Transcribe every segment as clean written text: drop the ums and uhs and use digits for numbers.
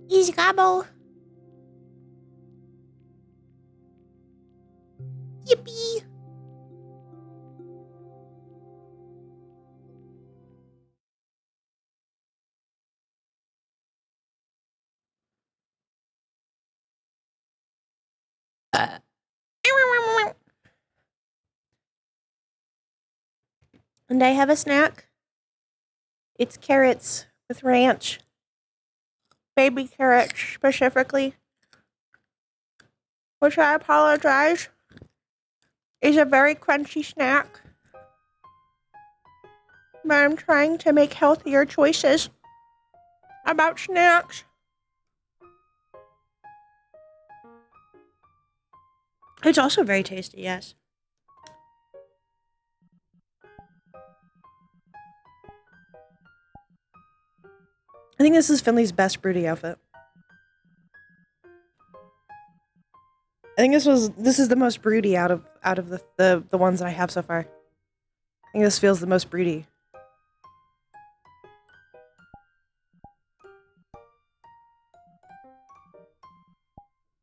He's gobble. Yippee. And I have a snack. It's carrots with ranch. Baby carrots, specifically. Which I apologize. Is a very crunchy snack. But I'm trying to make healthier choices about snacks. It's also very tasty, yes. I think this is Finley's best broody outfit. I think this is the most broody out of the ones that I have so far. I think this feels the most broody.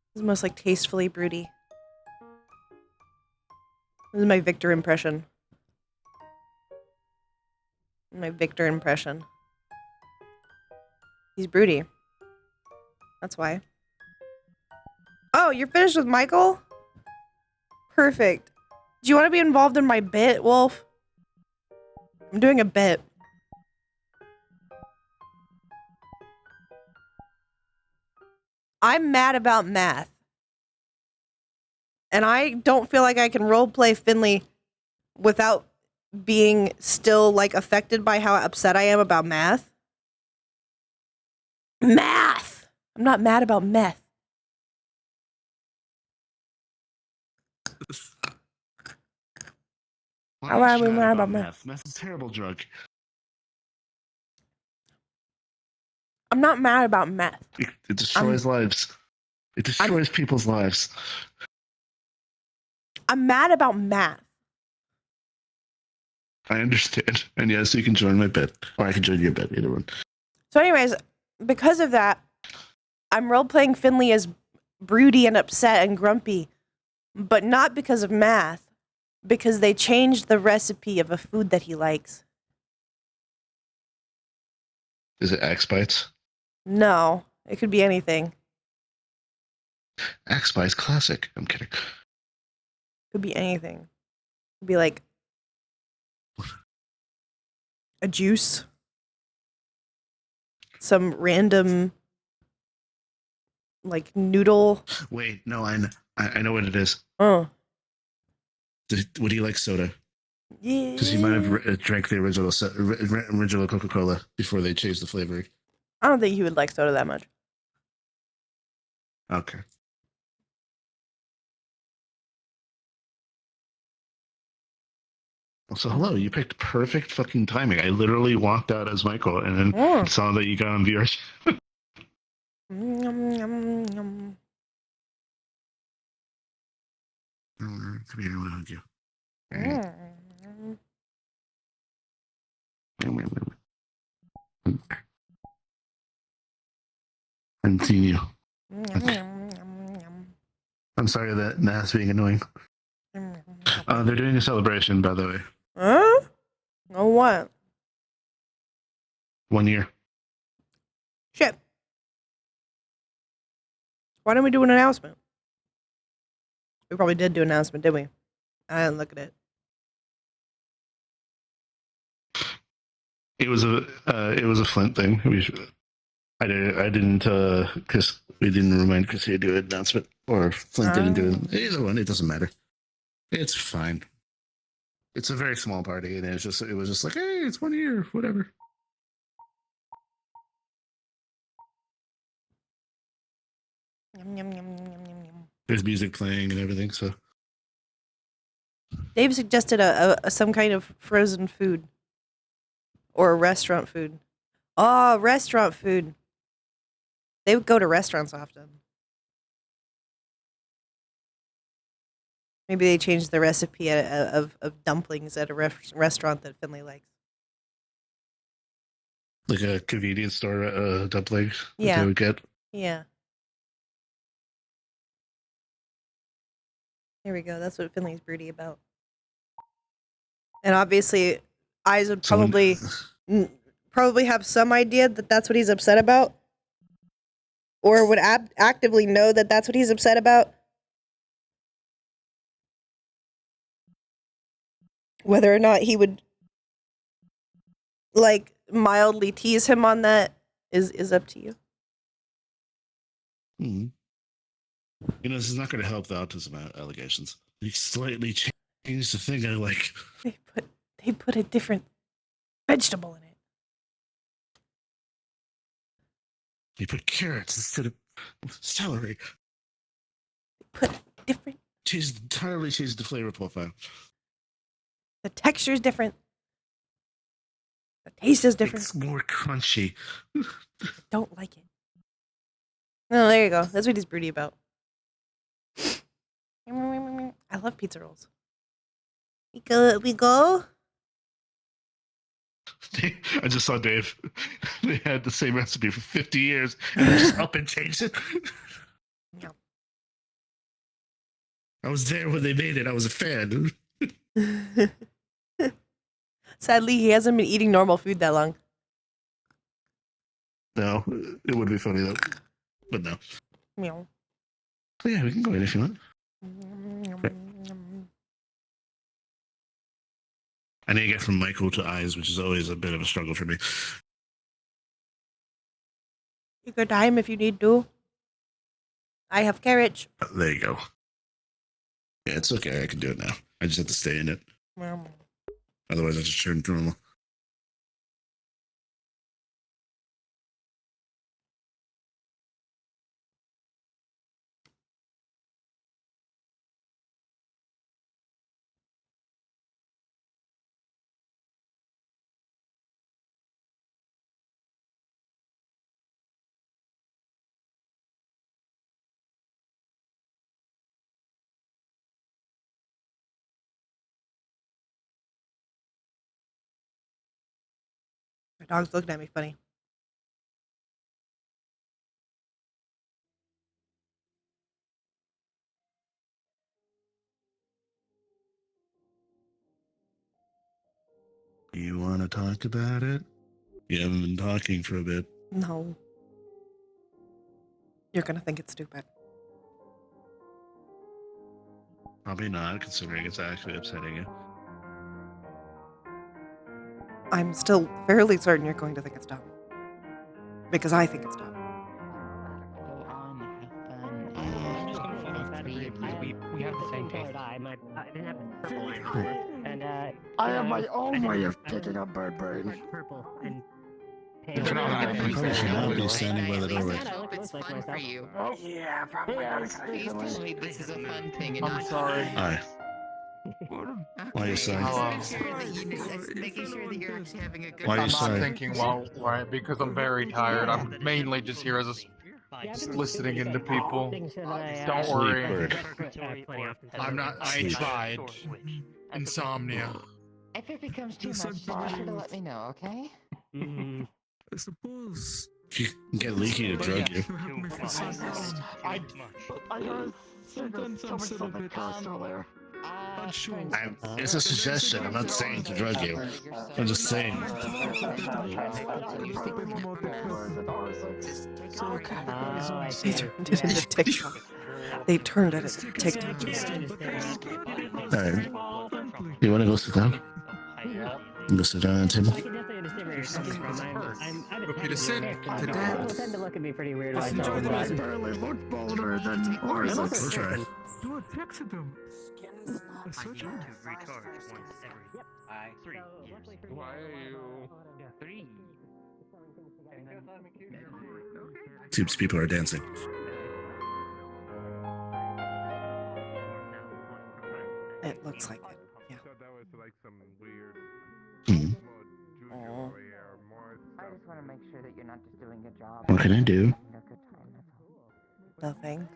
This is the most like tastefully broody. This is my Victor impression. My Victor impression. He's broody. That's why. Oh, you're finished with Michael? Perfect. Do you want to be involved in my bit, Wolf? I'm doing a bit. I'm mad about math. And I don't feel like I can roleplay Finley without being still, like, affected by how upset I am about math. Math! I'm not mad about meth. Why are we mad about meth? Meth is a terrible drug. I'm not mad about meth. It destroys lives. It destroys people's lives. I'm mad about math. I understand. And yes, you can join my bit. Or I can join your bit, either one. So anyways, because of that, I'm role-playing Finley as broody and upset and grumpy. But not because of math. Because they changed the recipe of a food that he likes. Is it Axe Bites? No. It could be anything. Axe Bites classic. I'm kidding. Could be anything. Could be like a juice. Some random like noodle. Wait, no, I know what it is. Oh. Would he like soda? Yeah. Because he might have drank the original Coca-Cola before they changed the flavoring. I don't think he would like soda that much. Okay. So hello, you picked perfect fucking timing. I literally walked out as Michael and then saw that you got on VRCRP. Yum, yum, yum. Come here, I want to hug you. I haven't seen you. Okay. I'm sorry that that's being annoying. They're doing a celebration, by the way. Huh? Oh, what? 1 year. Shit. Why didn't we do an announcement? We probably did do an announcement, did we? I didn't look at it. It was a Flint thing. I didn't because we didn't remind Chrissy to do an announcement, or Flint didn't do it. Either one, it doesn't matter. It's fine. It's a very small party, and it was just like, hey, it's 1 year, whatever. Yum, yum, yum, yum, yum, yum. There's music playing and everything, so. Dave suggested some kind of frozen food. Or a restaurant food. Oh, restaurant food. They would go to restaurants often. Maybe they changed the recipe of dumplings at a restaurant that Finley likes. Like a convenience store dumplings that Yeah. they would get. Yeah. Here we go. That's what Finley's broody about. And obviously, Eyes would Someone- probably have some idea that that's what he's upset about, or would actively know that that's what he's upset about. Whether or not he would like mildly tease him on that is up to you. Mhm. You know, this is not going to help the autism allegations. You slightly changed the thing I like. They put a different vegetable in it. You put carrots instead of celery. They put different. Entirely changed the flavor profile. The texture is different. The taste is different. It's more crunchy. I don't like it. No, there you go. That's what he's broody about. I love pizza rolls. We go. I just saw Dave. They had the same recipe for 50 years and they just up and changed it. No. I was there when they made it. I was a fan. Sadly, he hasn't been eating normal food that long. No, it would be funny though. But no. Meow. But yeah, we can go in if you want. I need to get from Michael to Eyes, which is always a bit of a struggle for me. Take your time if you need to. I have carriage. There you go. Yeah, it's okay. I can do it now. I just have to stay in it. Otherwise, I just turn normal. My dog's looking at me funny. You want to talk about it? You haven't been talking for a bit. No. You're gonna think it's stupid. Probably not, considering it's actually upsetting you. I'm still fairly certain you're going to think it's dumb. Because I think it's dumb. We have the same taste. I have my own way of picking up bird brain. Purple and I probably should not be standing by the doorway. I hope it's fun for you. Oh, yeah, probably not Please tell me this is a fun thing and I'm not sorry. Hi. Why are you sorry? Making sure that you're actually having a good Why are you I'm sorry? not thinking well, right? Because I'm very tired. I'm mainly just here as a just listening into people. Don't worry. I'm not. I tried. Insomnia. If it becomes too much, just be sure to let me know, okay? I suppose. If you can get Leaky to drug you. I heard Sometimes I'm still a bit earlier. unsure. It's a suggestion. I'm not saying to drug you. I'm just saying. They turned it into TikTok. They turned it into TikTok. Alright. You want to go sit down? Go sit down at the table? Okay, to sit, to dance. Tend to look at me pretty weird. when I Enjoy tell the them barely look bolder than ours. We'll try. Do a texted him. I switch on. Why are you? Seems people are dancing. It looks like it. Yeah. Hmm. I just want to make sure that you're not just doing a job. What can I do? Having a good time, that's all. Nothing.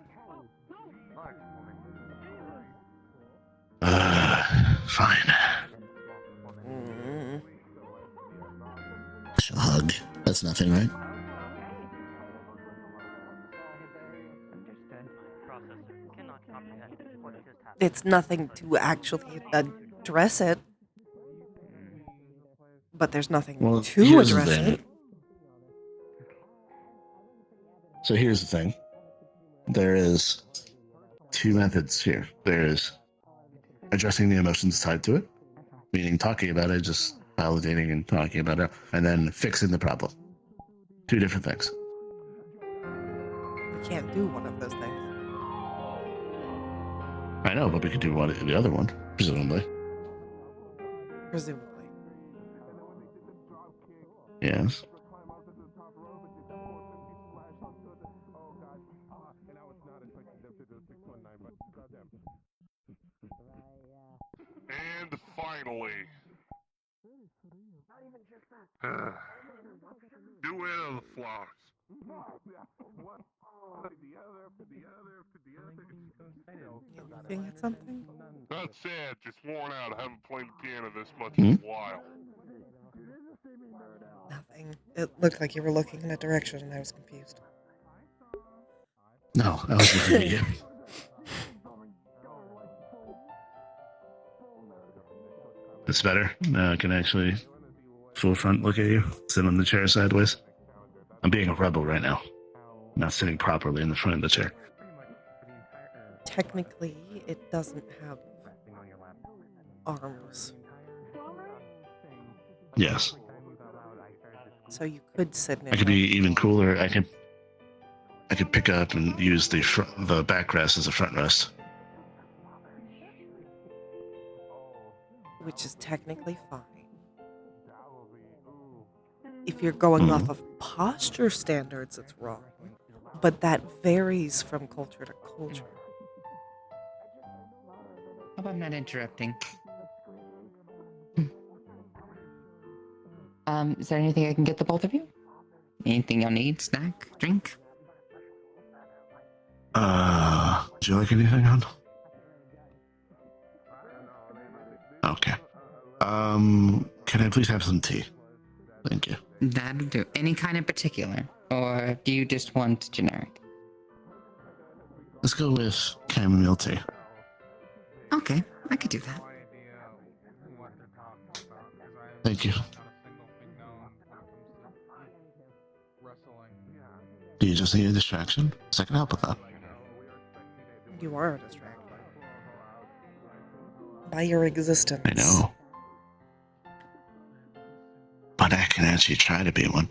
Fine. Mm. She'll hug. That's nothing, right? It's nothing to actually address it, but there's nothing Well, to here's the address thing. it. So here's the thing. There is two methods here. There's addressing the emotions tied to it, meaning talking about it, just validating and talking about it, and then fixing the problem. Two different things. We can't do one of those things. I know, but we could do one the other one, presumably. Presumably. Yes. And finally, do it of the flowers. You looking at something? That's sad, just worn out. I haven't played the piano this much Hmm? in a while. Nothing. It looked like you were looking in a direction and I was confused. No, I was looking at you. It's better. Now I can actually full front look at you, sit on the chair sideways. I'm being a rebel right now. I'm not sitting properly in the front of the chair. Technically, it doesn't have arms, Yes. so you could sit in it. I could be even cooler. I could pick up and use the backrest as a front rest. which is technically fine. If you're going off of posture standards, it's wrong. But that varies from culture to culture. Hope I'm not interrupting. Is there anything I can get the both of you? Anything you'll need? Snack? Drink? Do you like anything on? Okay. Can I please have some tea? Thank you. That'll do. Any kind in particular? Or do you just want generic? Let's go with chamomile tea. Okay, I could do that. Thank you. Do you just need a distraction? So I can help with that. You are a distraction. By your existence. I know. But I can actually try to be one.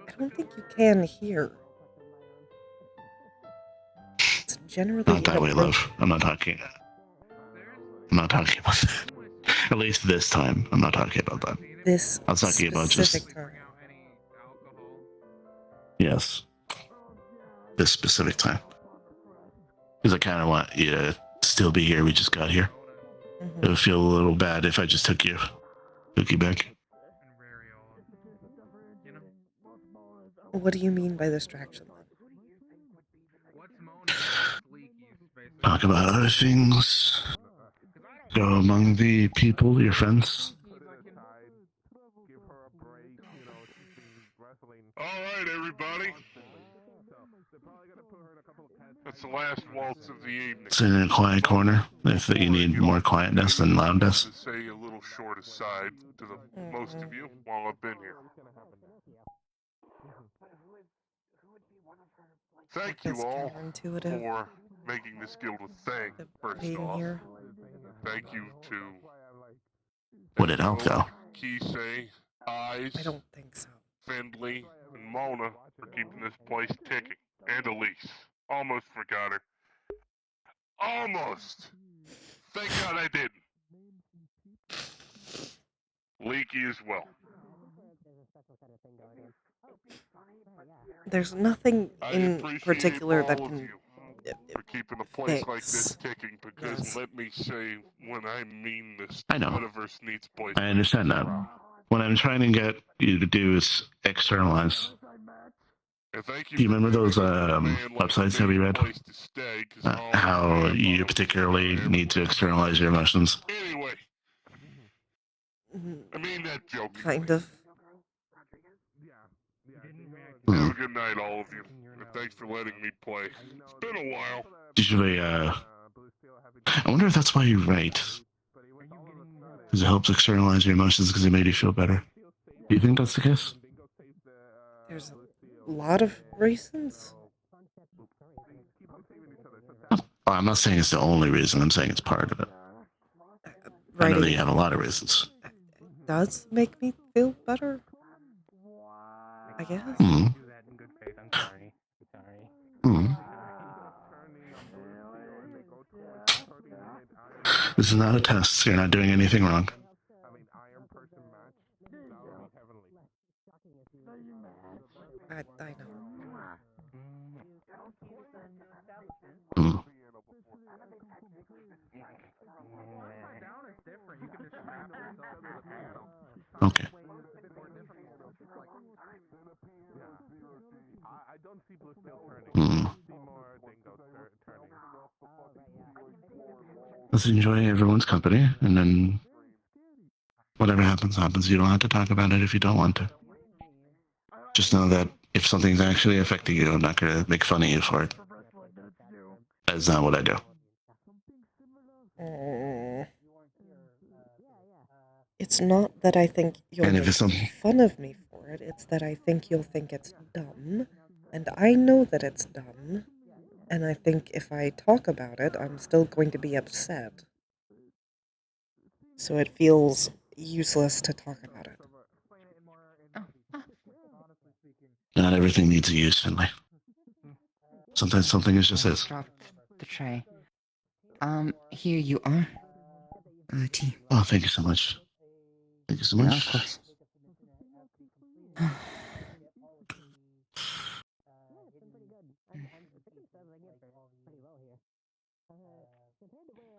I don't think you can here. It's generally Not that way, inappropriate. love. I'm not talking about that. At least this time, I'm not talking about that. This I was talking about just- specific time. Yes. This specific time. Because I kind of want you to still be here. We just got here. It would feel a little bad if I just took you back. What do you mean by distraction then? Talk about other things. Go among the people, your friends. All right, everybody. That's the last waltz of the evening. Sit in a quiet corner if you need more quietness than loudness. To say a little short aside to the most of you while I've been here. Thank you That's all counterintuitive. for making this guild a thing, first Being off. here. Thank you to Would it help, though? Kisei, Eyes, I don't think so. Finley, and Mona for keeping this place ticking. And Elise. Almost forgot her. Almost! Thank God I didn't. Leaky as well. There's nothing I in appreciate particular all that of can. you for keeping a place like this fix ticking, because this. let me say, when I mean this, I know. Metaverse needs place. I understand that. What I'm trying to get you to do is externalize And thank you Do you for remember those giving a man like websites that me we a read? place to stay, 'cause all How my you grandfather particularly was need to everywhere. externalize your emotions? Anyway, Mhm. I mean that jokingly. Kind of. Hmm. Have a good night, all of you. And thanks for letting me play. It's been a while. Usually, I wonder if that's why you write. Because it helps externalize your emotions because it made you feel better. Do you think that's the case? There's a lot of reasons. Well, I'm not saying it's the only reason. I'm saying it's part of it. I know that you have a lot of reasons. does make me feel better, I guess. Hmm. Do that in good faith. I'm sorry. I'm sorry. Hmm. This is not a test. You're not doing anything wrong. I know. Hmm. Okay. Hmm. Let's enjoy everyone's company, and then whatever happens, happens. You don't have to talk about it if you don't want to. Just know that if something's actually affecting you, I'm not going to make fun of you for it. That's not what I do. It's not that I think you'll And if make it's some, fun of me for it. It's that I think you'll think it's dumb. And I know that it's dumb. And I think if I talk about it, I'm still going to be upset. So it feels useless to talk about it. not everything needs a use, Finley. Sometimes something is just is. Dropped the tray. Here you are. Tea. Oh, thank you so much. Thank you so Yeah, much. of course.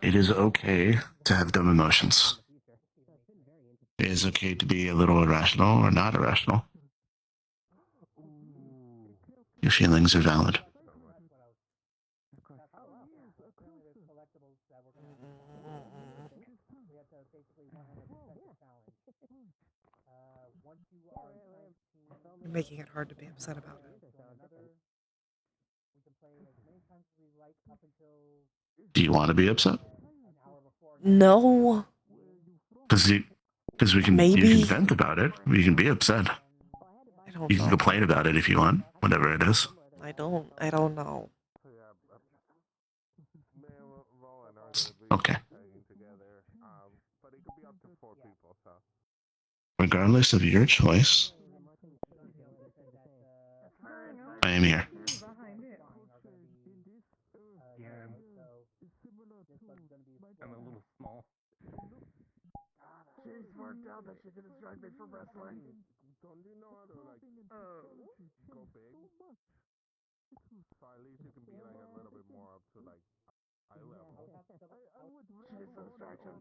It is okay to have dumb emotions. It is okay to be a little irrational or not irrational. Your feelings are valid. You're making it hard to be upset about it. Do you want to be upset? No. Because we can. Maybe. You can vent about it. You can be upset. I don't You can know. complain about it if you want, whatever it is. I don't know. Okay. Regardless of your choice, I am here. Yeah. I'm a little small. She's worked out that she can distract me from wrestling. Don't you know how to go big? So at least you can be like a little bit more up to like eye level. She needs a distraction.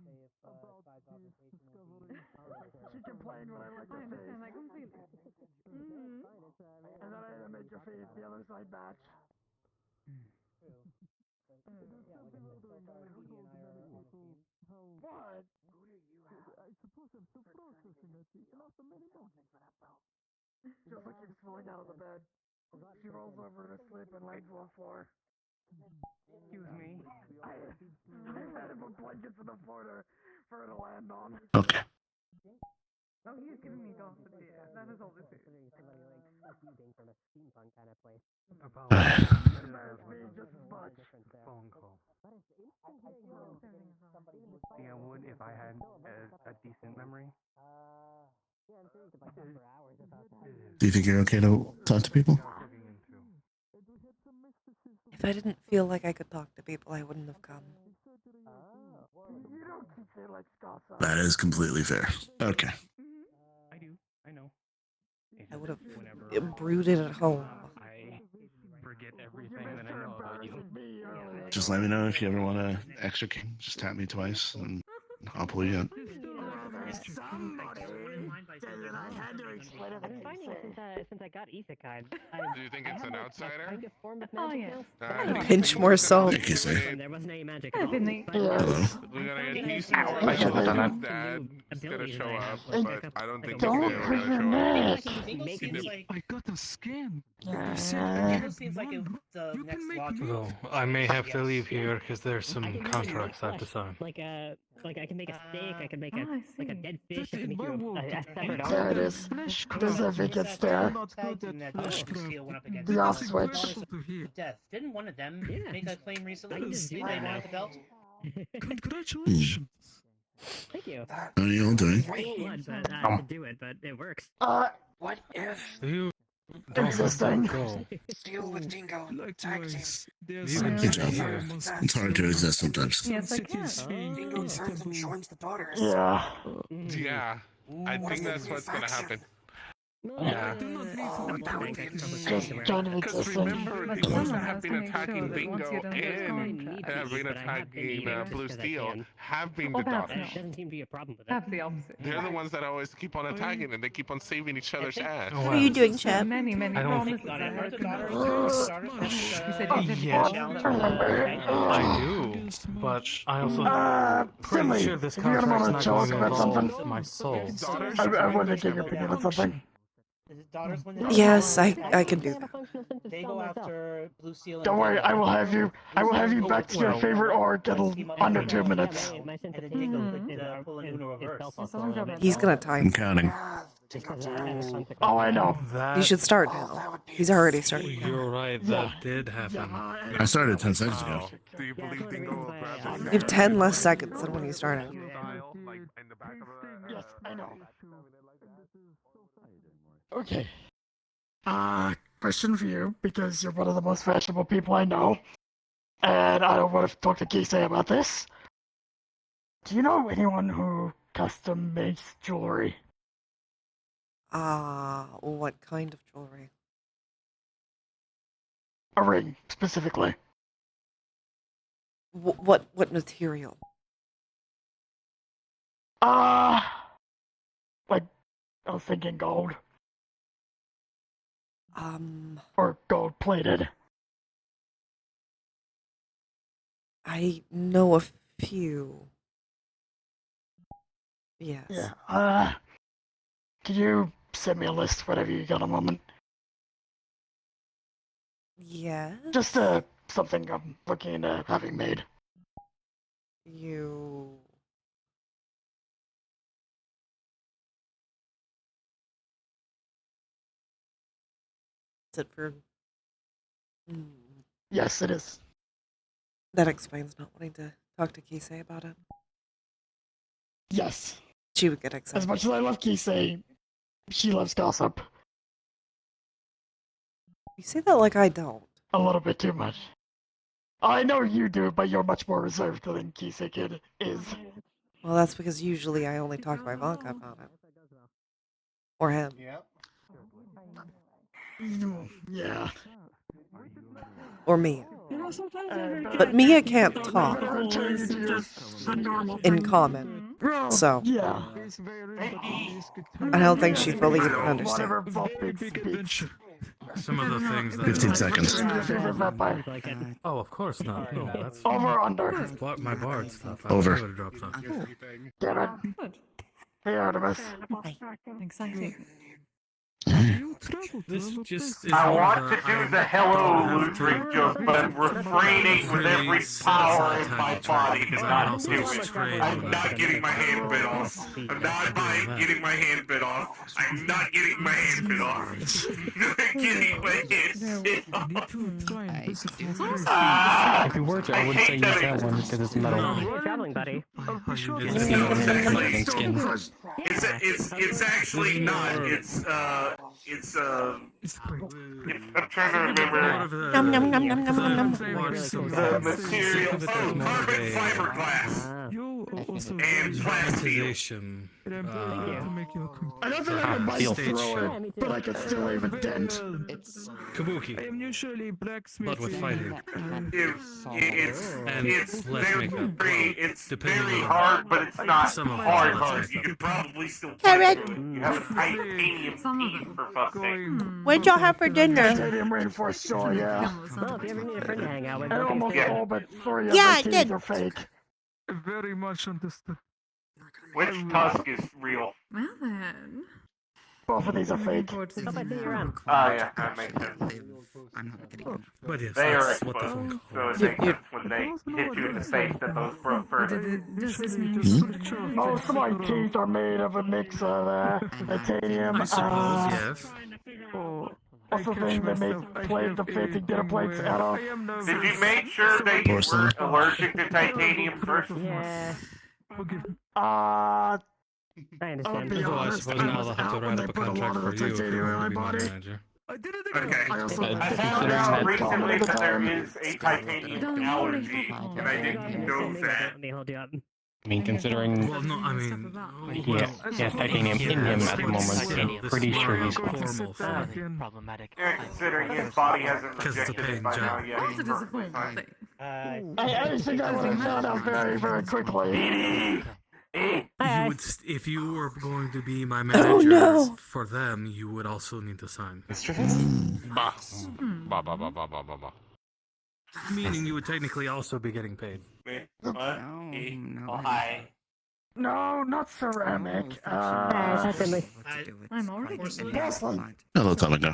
She complained when I liked her face. I completely. And then I made your face the other side match. What? I suppose I'm still processing it. You can ask them many more things for that belt. Joseph keeps falling out of the bed. She rolls over to sleep and lands on the floor. Excuse me. I had to put blankets on the floor for her to land on. Okay. Oh, he is giving me gossip here. That is all this is. Embarrassed me just as much. Phone call. See, I would if I had a decent memory. Do you think you're okay to talk to people? If I didn't feel like I could talk to people, I wouldn't have come. You don't keep saying like gossip. That is completely fair. Okay. I do. I know. I would have Whenever brooded at home. I forget everything that I know about you. Just let me know if you ever want an extra king. Just tap me twice and I'll pull you in. Somebody said that I had to I've been finding since I got isekai. Do you think it's an outsider? Oh yes. Pinch more salt. Thank you, sir. There wasn't any magic Hi, at all. Finley. Hello. We're gonna get these I more. should have done His that. dad is gonna show up, but I don't think he's Don't gonna hurt your show up. neck. I got a scan. Yeah. Seems like it's the You next can make logical. me- Well, I may have to leave here because there's some contracts I have to sign. Like I can make a steak. I can make I like a see. dead fish. Just I can in make you my world, a separate I There arm. it is. Flesh There's a craft. vacant stare. Not good at flesh craft. The off That's switch. impossible to hear. Death. Didn't one of them Yeah. make a claim recently? I can just do They that now. wanted the belt. Congratulations. Thank you. How are you all doing? Blood, but I have to do it, but it works. What if You don't have to existing? go. Deal with Dingo. Likewise, there's You some can job. here must It's hard to exist sometimes. Yes, I Dingo can. turns and joins the daughters. Yeah. Yeah, I think that's what's gonna happen. Yeah. Just kind of Because existing. remember, But the ones someone that have has to been make sure attacking that once Bingo you don't get and contact. have been attacking Blue Steel have been Oh, the perhaps daughters. not. Doesn't seem to be a problem with it. Perhaps the opposite. They're the ones that always keep on attacking and they keep on saving each other's ass. What are you doing, There Chad? are many, many I don't- promises Got I it. have The to daughters. fulfill. The You daughters. said Uh, you did yes. I Remember. do, but I also pretty Finley, sure this if you got a contract's moment not to talk going to about involve something. my soul. Daughters I wanted to get your opinion on something. Is it daughters when they Yes, I can do that. They go after Blue Steel. and Don't worry, Dingo. I will have you. I will have you back to your favorite orc in under 2 minutes. And then Dingo would pull an Uno reverse. He's gonna time. I'm counting. Oh, I know. That You should start now. He's already started. You're right. That did happen. I started 10 seconds ago. Do you believe Dingo will grab You have 10 less seconds than when you started. Yes, I know. Okay. Question for you, because you're one of the most fashionable people I know, and I don't want to talk to Kisei about this. Do you know anyone who custom makes jewelry? What kind of jewelry? A ring, specifically. What material? Like, I was thinking gold, or gold plated. I know a few. Yes. Yeah, can you send me a list whenever you got a moment? Yes. Just, something I'm looking into having made. You. Is it for? Yes, it is. That explains not wanting to talk to Kisei about it. Yes. She would get As excited. much as I love Kisei, she loves gossip. You say that like I don't. A little bit too much. I know you do, but you're much more reserved than Kisei Kid is. Well, that's because usually I only talk to Ivanka about it. Or him. Yeah. Or Mia. But Mia can't talk in common. So, Yeah. I don't think she fully even understands. Whatever Vulpix speaks. Some of the things that 15 seconds. Your favorite vampire. Oh, of course not. No, that's Over or under? my bard stuff. Over. I would drop something. Damn it. Hey, Artemis. Exciting. This just is I one want of to do the hello Ludwig joke, but I'm refraining with every power in my body to not do it. I'm not getting my hand bit off. I'm not getting my hand bit off. I'm not getting my hand bit off. I'm not getting my hand bit off. If you were to, I wouldn't say use that one because it's metal. You're traveling, buddy. It's actually not. I'm trying to remember Nom nom nom nom nom nom nom. the material. Oh, carbon fiberglass. Also, And flat steel. monetization. I don't for think I can bite stage through show. it, but I can still leave a dent. It's Kabuki, I am usually blacksmithing. but with fighting. And It's less very, makeup. it's Depending very on hard, but it's not some of hard the hard. makeup. You could probably still Carrot. fight through it. You have a titanium teeth, for fuck's sake. What'd y'all have for dinner? Titanium reinforced jaw, yeah. Well, if you ever need a friend to hang out with, And don't be almost scared. all but 3 of Yeah, my I teeth did. are fake. Very much understood. Which tusk is real? Well then. Both of these are fake. Hope I see you around. Oh yeah, that makes sense. I'm not getting But yes, They are that's what the exposed, phone so it calls. makes sense when they hit you in the face that those broke first. Does this mean Most of my teeth are made of a mix of titanium. I suppose, yes. What's the thing they make the fitting dinner plates out of? Did you make sure that you weren't allergic to titanium first? Yeah, Uh, I I'll understand. be Although I honest, suppose I now was they'll have to out when write they up a put a contract lot for of you if titanium you in my want to be my body. manager. Okay. I also I found out recently that there is a titanium allergy, and I didn't know that. Let me hold you up. I mean, considering Well, no, I mean, he has titanium in him at the moment, I'm pretty sure he's fine. formal thing. Problematic. Yeah, considering his body hasn't 'Cause it's a rejected it paying by now, job. yeah, Of he's course it is a perfectly formal fine. thing. I think I would have found out very, very quickly. You would, if you were going to be my Oh, manager no. for them, you would also need to sign. Bah. Bah, bah, bah, bah, bah, bah, bah. Meaning you would technically also be getting paid. No, no. Hi. No, not ceramic. Finley. I'm already getting Porcelain. A long time ago.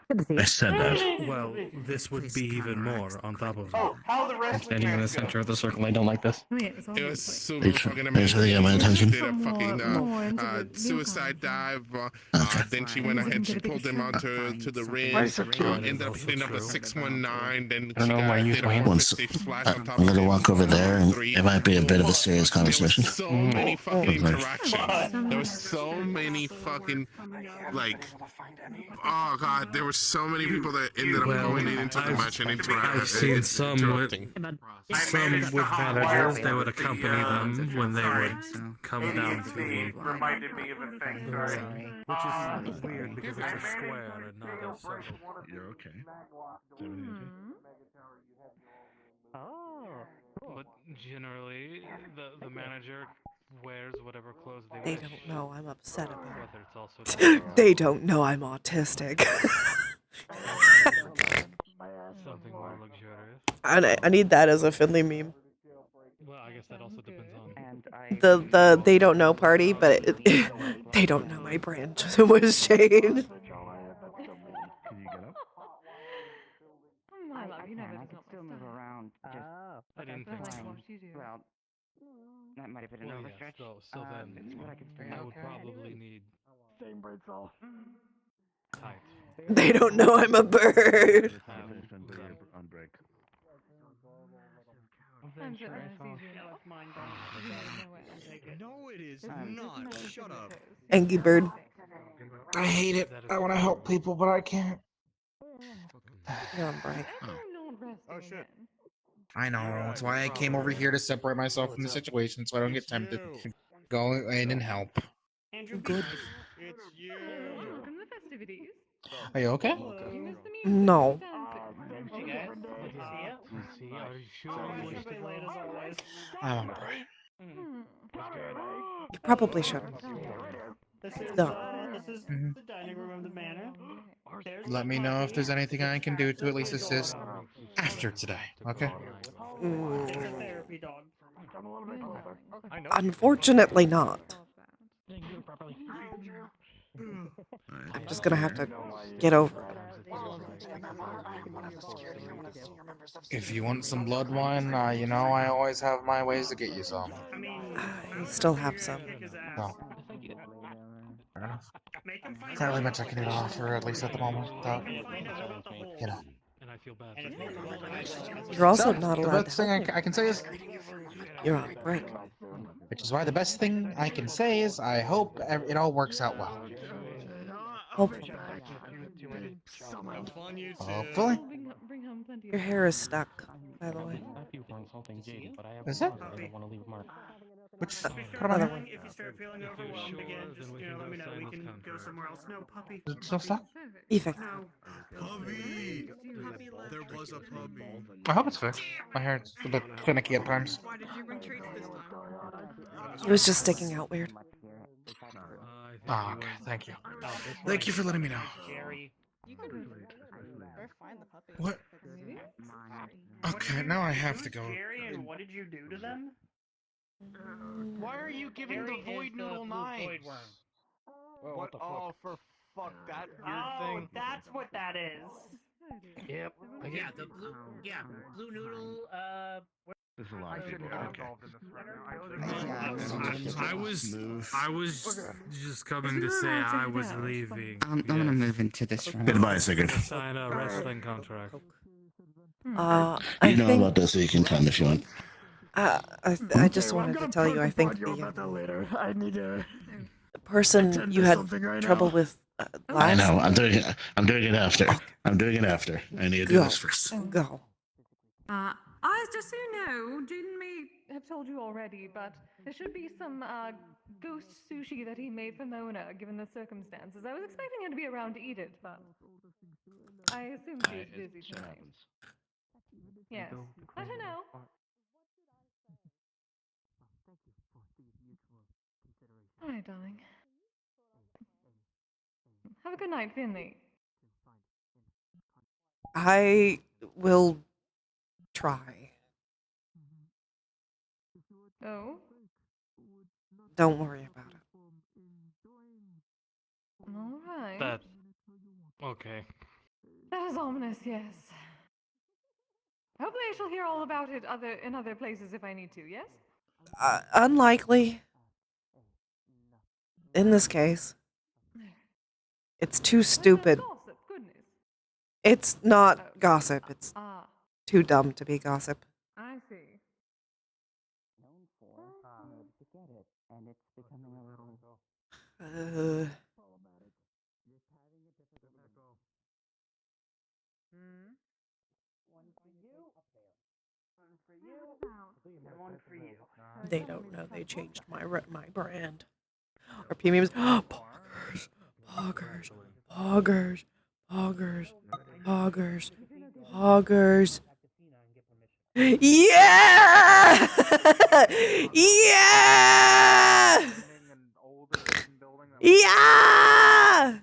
Good to see you. I said that. Well, this would be even more on top of that. Oh, how the I'm wrestling standing in the match go? center of the circle. I don't like this. Wait, it's all It was like, super Thanks fucking thanks for getting my attention. Did a fucking more into the suicide dive. Okay. Then she went ahead. She pulled him out to the ring. Why is it cute? Ended up hitting up a 619. Then I don't she know why got you hit a went. 450 splash on top I'm of gonna him. walk over there, and it might be a bit of a serious There conversation. was so many fucking Okay. interactions. There was so many fucking like. Oh god, there were so many people that ended up Well, going into the match and I've seen some with managers. They would accompany them when they would come down to the. Reminded me of a thing. Sorry. Which is weird because it's a square and not a circle. You're okay. Oh. But generally, the manager wears whatever clothes they They wish. don't know I'm upset about Whether it's also it. They don't know I'm autistic. something more luxurious. I need that as a Finley meme. Well, I guess that also depends on. The they don't know party, but they don't know my brand was changed. Can you get up? I love you never I can still move around. Just, Oh. I didn't That's think like so. what you do. well, that might have been an Well, yeah, overstretch. so then It's what I could figure I out. would probably need Same breaks all. tight. They don't know I'm a bird. On break. Sometimes it is easier to let mine go. You know it and take it. No, it is not. Shut up. Angry bird. I hate it. I want to help people, but I can't. You're on break. Oh shit. I know. That's why I came over here to separate myself from the situation so I don't get tempted to go in and help. Good. It's you. Welcome to the festivities. Are you okay? You missed the music. No. Hey guys, good to see ya. See, are you sure? Stay late as always. I'm on break. You probably shouldn't. This is No. this is the dining room of the manor. There's Let the me know if there's party. anything I can do to at least assist after today, okay? It's a therapy dog. Unfortunately not. I'm just gonna have to get over it. If you want some blood wine, you know I always have my ways to get you some. I still have some. No. Fair enough. Not really much I can do to offer, at least at the moment, though. You know. And I feel bad. You're also So, not the allowed best to thing help me. I can say is, You're on break. which is why the best thing I can say is, I hope it all works out well. Hopefully. Fun you Hopefully. Bring home plenty Your of hair is stuck, by the way. Thank you for insulting Jade, but I have Is a it? dog and I don't want to leave a mark. Which If you part start of my Other hair? one. if you start feeling overwhelmed again, just let me know. We can go somewhere else. No puppy. Is it still stuck? Effect. No. Puppy! There was a puppy. I hope it's fixed. My hair's a bit finicky at times. Why did you bring treats this time? It was just sticking out weird. Oh, okay. Thank you. Thank you for letting me know. You could or find the puppy. What? Maybe? Okay, now I have to go. Jerry, and what did you do to them? Why are you giving the void noodle knives? What? Oh, for fuck that weird thing. That's what that is. Yep. Yeah, the blue noodle. There's a lot of people. Okay. I was just coming to say I was leaving. I'm gonna move into this room. Goodbye, Sigurd. Sign a wrestling contract. I You know think about this, so you can come if you want. I just wanted to tell you. I think later. I need to. the person you had trouble with last. I know. I'm doing it. I'm doing it after. I'm doing it after. I need to do this first. Go. Just so you know, Jaden may have told you already, but there should be some ghost sushi that he made for Mona, given the circumstances. I was expecting her to be around to eat it, but I assume she's busy tonight. Yes, let her know. All right, darling. Have a good night, Finley. I will try. Oh? Don't worry about it. All right. That. Okay. That is ominous, yes. Hopefully I shall hear all about it in other places if I need to, yes? Unlikely. In this case. It's too stupid. Gossip, goodness. It's not gossip. It's Ah, too dumb to be gossip. I see. To get it, and it's becoming a little. One for you. They don't know they changed my brand. Our premiums. Poggers, poggers, poggers, poggers, poggers, poggers. Yeah! Yeah! Yeah!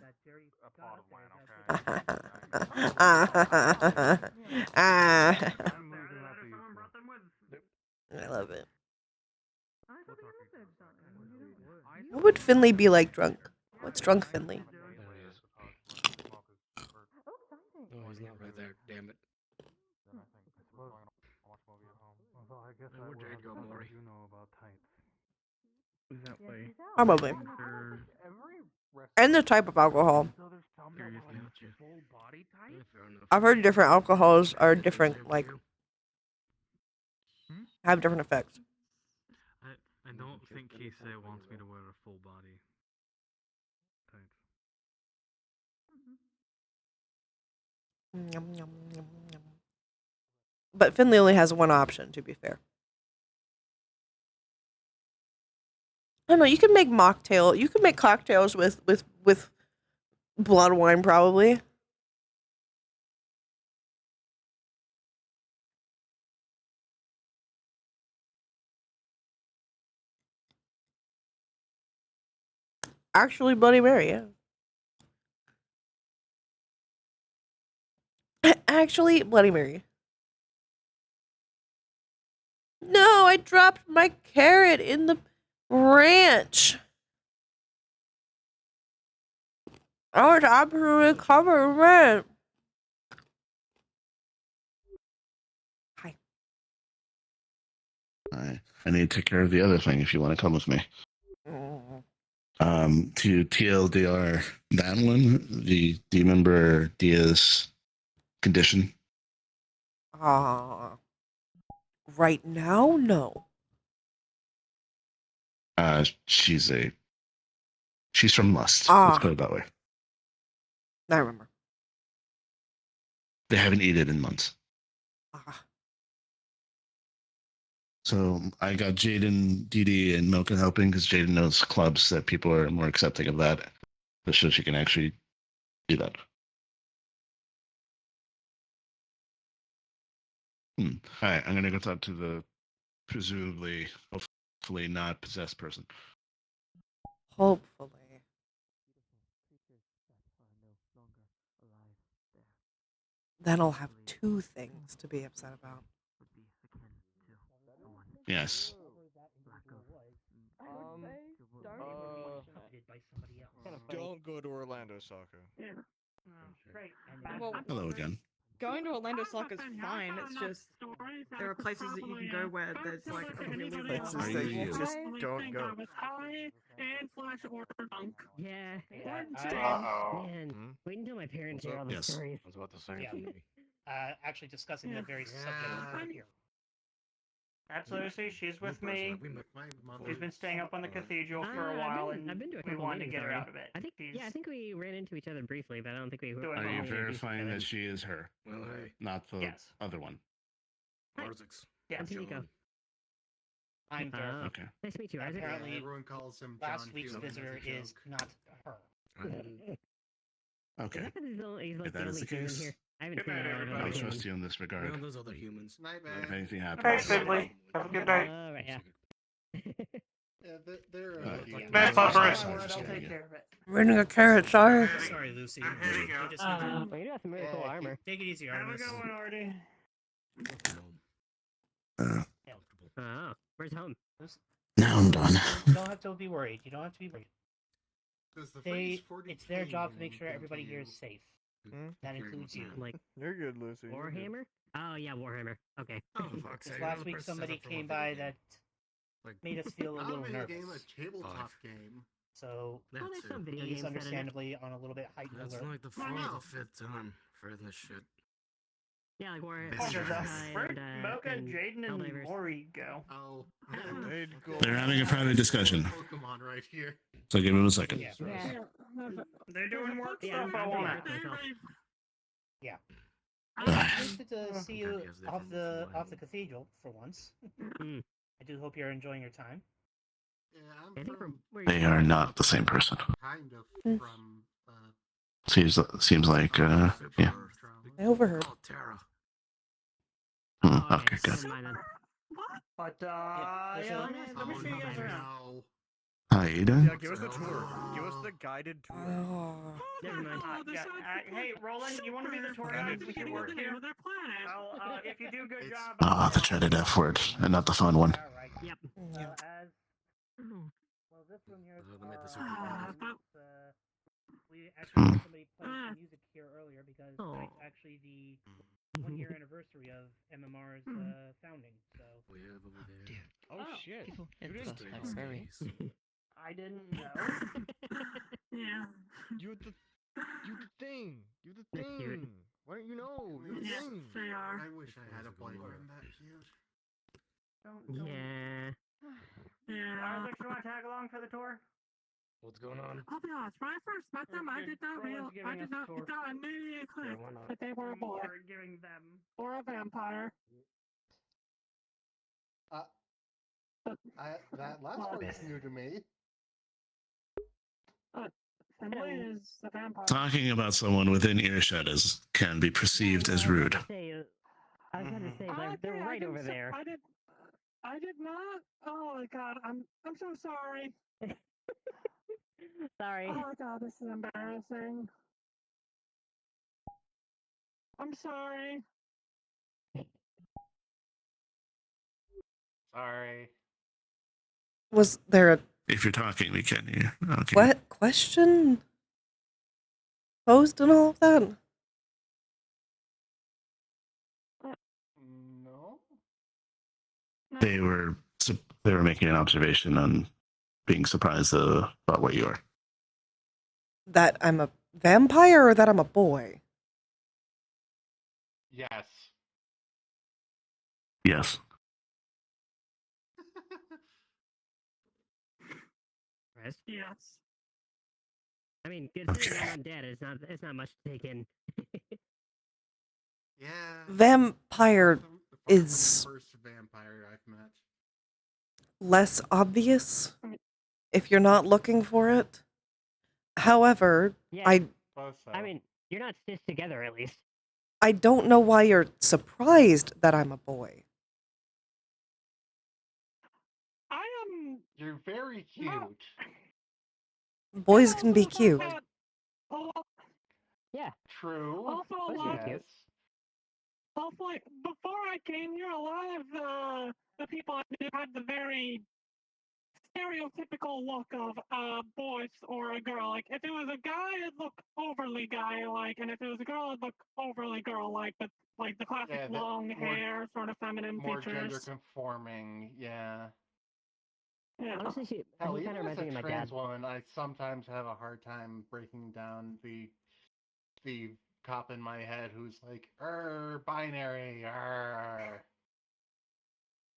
I love it. What would Finley be like drunk? What's drunk Finley? No, he's not right there. Damn it. Where'd Jade go, Maury? Probably. And the type of alcohol. I've heard different alcohols are different, like, have different effects. I don't think Kisei wants me to wear a full body tight. Yum, yum, yum, yum. But Finley only has one option, to be fair. I don't know. You can make mocktail. You can make cocktails with blood wine, probably. Actually, Bloody Mary, yeah. Actually, Bloody Mary. No, I dropped my carrot in the ranch. I was absolutely covered in red. Hi. I need to take care of the other thing if you want to come with me. To TLDR that one, do you remember Dia's condition? Right now, no. She's from Lust. Ah. Let's put it that way. I remember. They haven't eaten in months. Ah. So I got Jaden, Dee Dee, and Milka helping because Jaden knows clubs that people are more accepting of that. So she can actually do that. All right, I'm gonna go talk to the presumably, hopefully not possessed person. Hopefully. Then I'll have two things to be upset about. Yes. Don't go to Orlando soccer. Well, Hello again. going to Orlando soccer is fine. It's just there are places that you can go where there's like a really long Places that you just don't go. Yeah. Uh-oh. Man, wait until my parents hear all the Yes. stories. I was about to say. Yeah. Actually discussing that very subject here. That's Lucy. She's with me. She's been staying up on the cathedral for a while, and I've been to a we couple wanted to meetings get her already. out of it. I think, yeah, I think we ran into each other briefly, but I don't think we were. Doing Are you well. verifying that she is her, Well, hey. not the Yes. other one? Arzik. Yes. I'm Nico. I'm verified. Okay. Nice to meet you, Isaac. Apparently, everyone calls him last John week's Q. visitor is not her. Okay. He's like If the that is only the human case, here. I haven't Good seen night, a lot of everybody. I other trust humans. you in this regard. Well, those other humans. If anything Hey, happens, Finley. Have a good night. All right, yeah. Yeah, they're Bad Bumpers. I'll take care of it. Running a carrot, sorry. Sorry, Lucy. I'm heading out. You just need to Well, you got some really cool armor. take it easy, Have a Artemis. good one, Artie. Oh, where's home? now I'm done. You don't have to be worried. You don't have to be worried. It's their job to make sure everybody here is safe. That includes you. Like You're good, Lucy. You're good. Warhammer? Oh yeah, Warhammer. Okay. Oh, fuck's This sake. last week somebody came by that made us feel a little nervous. Tabletop game. So Well, there's some video he's games set in it. understandably on a little bit heightened That's alert. like the fourth or fifth time for this shit. Yeah, like Warhammer. Where'd Mocha, Jaden, and Helldivers. Maury go? Oh, They're having a private discussion, Pokemon right here. so give them a second. Yeah. They're doing work Yeah, stuff. I I'm want back it. myself. Yeah. Nice to see you off the cathedral for once. Mm. I do hope you're enjoying your time. Yeah, I think where They are not the same person. kind of from. Seems like yeah. I overheard. Oh, Tara. Okay, good. Never mind then. But Yeah, let me see you guys around. How you doing? Yeah, give us the tour. Give us the guided tour. Oh. Never mind. Hey, Roland, you want to be the tour guide with your work here? If you do a good job. Oh, the dreaded F word, and not the fun one. All right. Yep. Well, this room here is They made the super we actually had somebody play some music here earlier because it's actually the 1-year anniversary of MMR's founding. So We have over there. Oh shit! People You in didn't- the library. I didn't know. Yeah. You the thing. You the They're cute. thing. Why don't you know? You the Yes, thing. they are. I wish I had a boyfriend that cute. Yeah. Yeah. Isaac, you want to tag along for the tour? What's going on? I'll be honest. When I first met them, I did not Roland's realize. I giving did us not. a tour. It's not immediately clicked why not? that they were a boy Or giving them. or a vampire. That last part is new to me. Finley is a vampire. Talking about someone within earshot can be perceived as rude. I was going to say they're Okay, right over there. I did not. Oh my god, I'm so sorry. Sorry. Oh my god, this is embarrassing. I'm sorry. Sorry. Was there a If you're talking, we can't hear. Okay. what question posed and all of that? No. They were making an observation on being surprised about what you are. That I'm a vampire or that I'm a boy? Yes. Yes. Chris? Yes. I mean, considering I'm undead, it's not much to take in. vampire is First vampire I've met. less obvious if you're not looking for it. However, Yeah. I mean, you're not stitched together at least. I don't know why you're surprised that I'm a boy. You're very cute. Boys can be cute. Yeah. True. Also, Yes. also, like, before I came here, a lot of the people I knew had the very stereotypical look of a boy or a girl. Like, if it was a guy, it'd look overly guy-like, and if it was a girl, it'd look overly girl-like, but, like, the classic Yeah, long hair, sort of feminine More features. gender conforming, yeah. Yeah. Honestly, he Hell, kind even of as reminds me a of my trans dad. woman, I sometimes have a hard time breaking down the cop in my head who's like, binary, I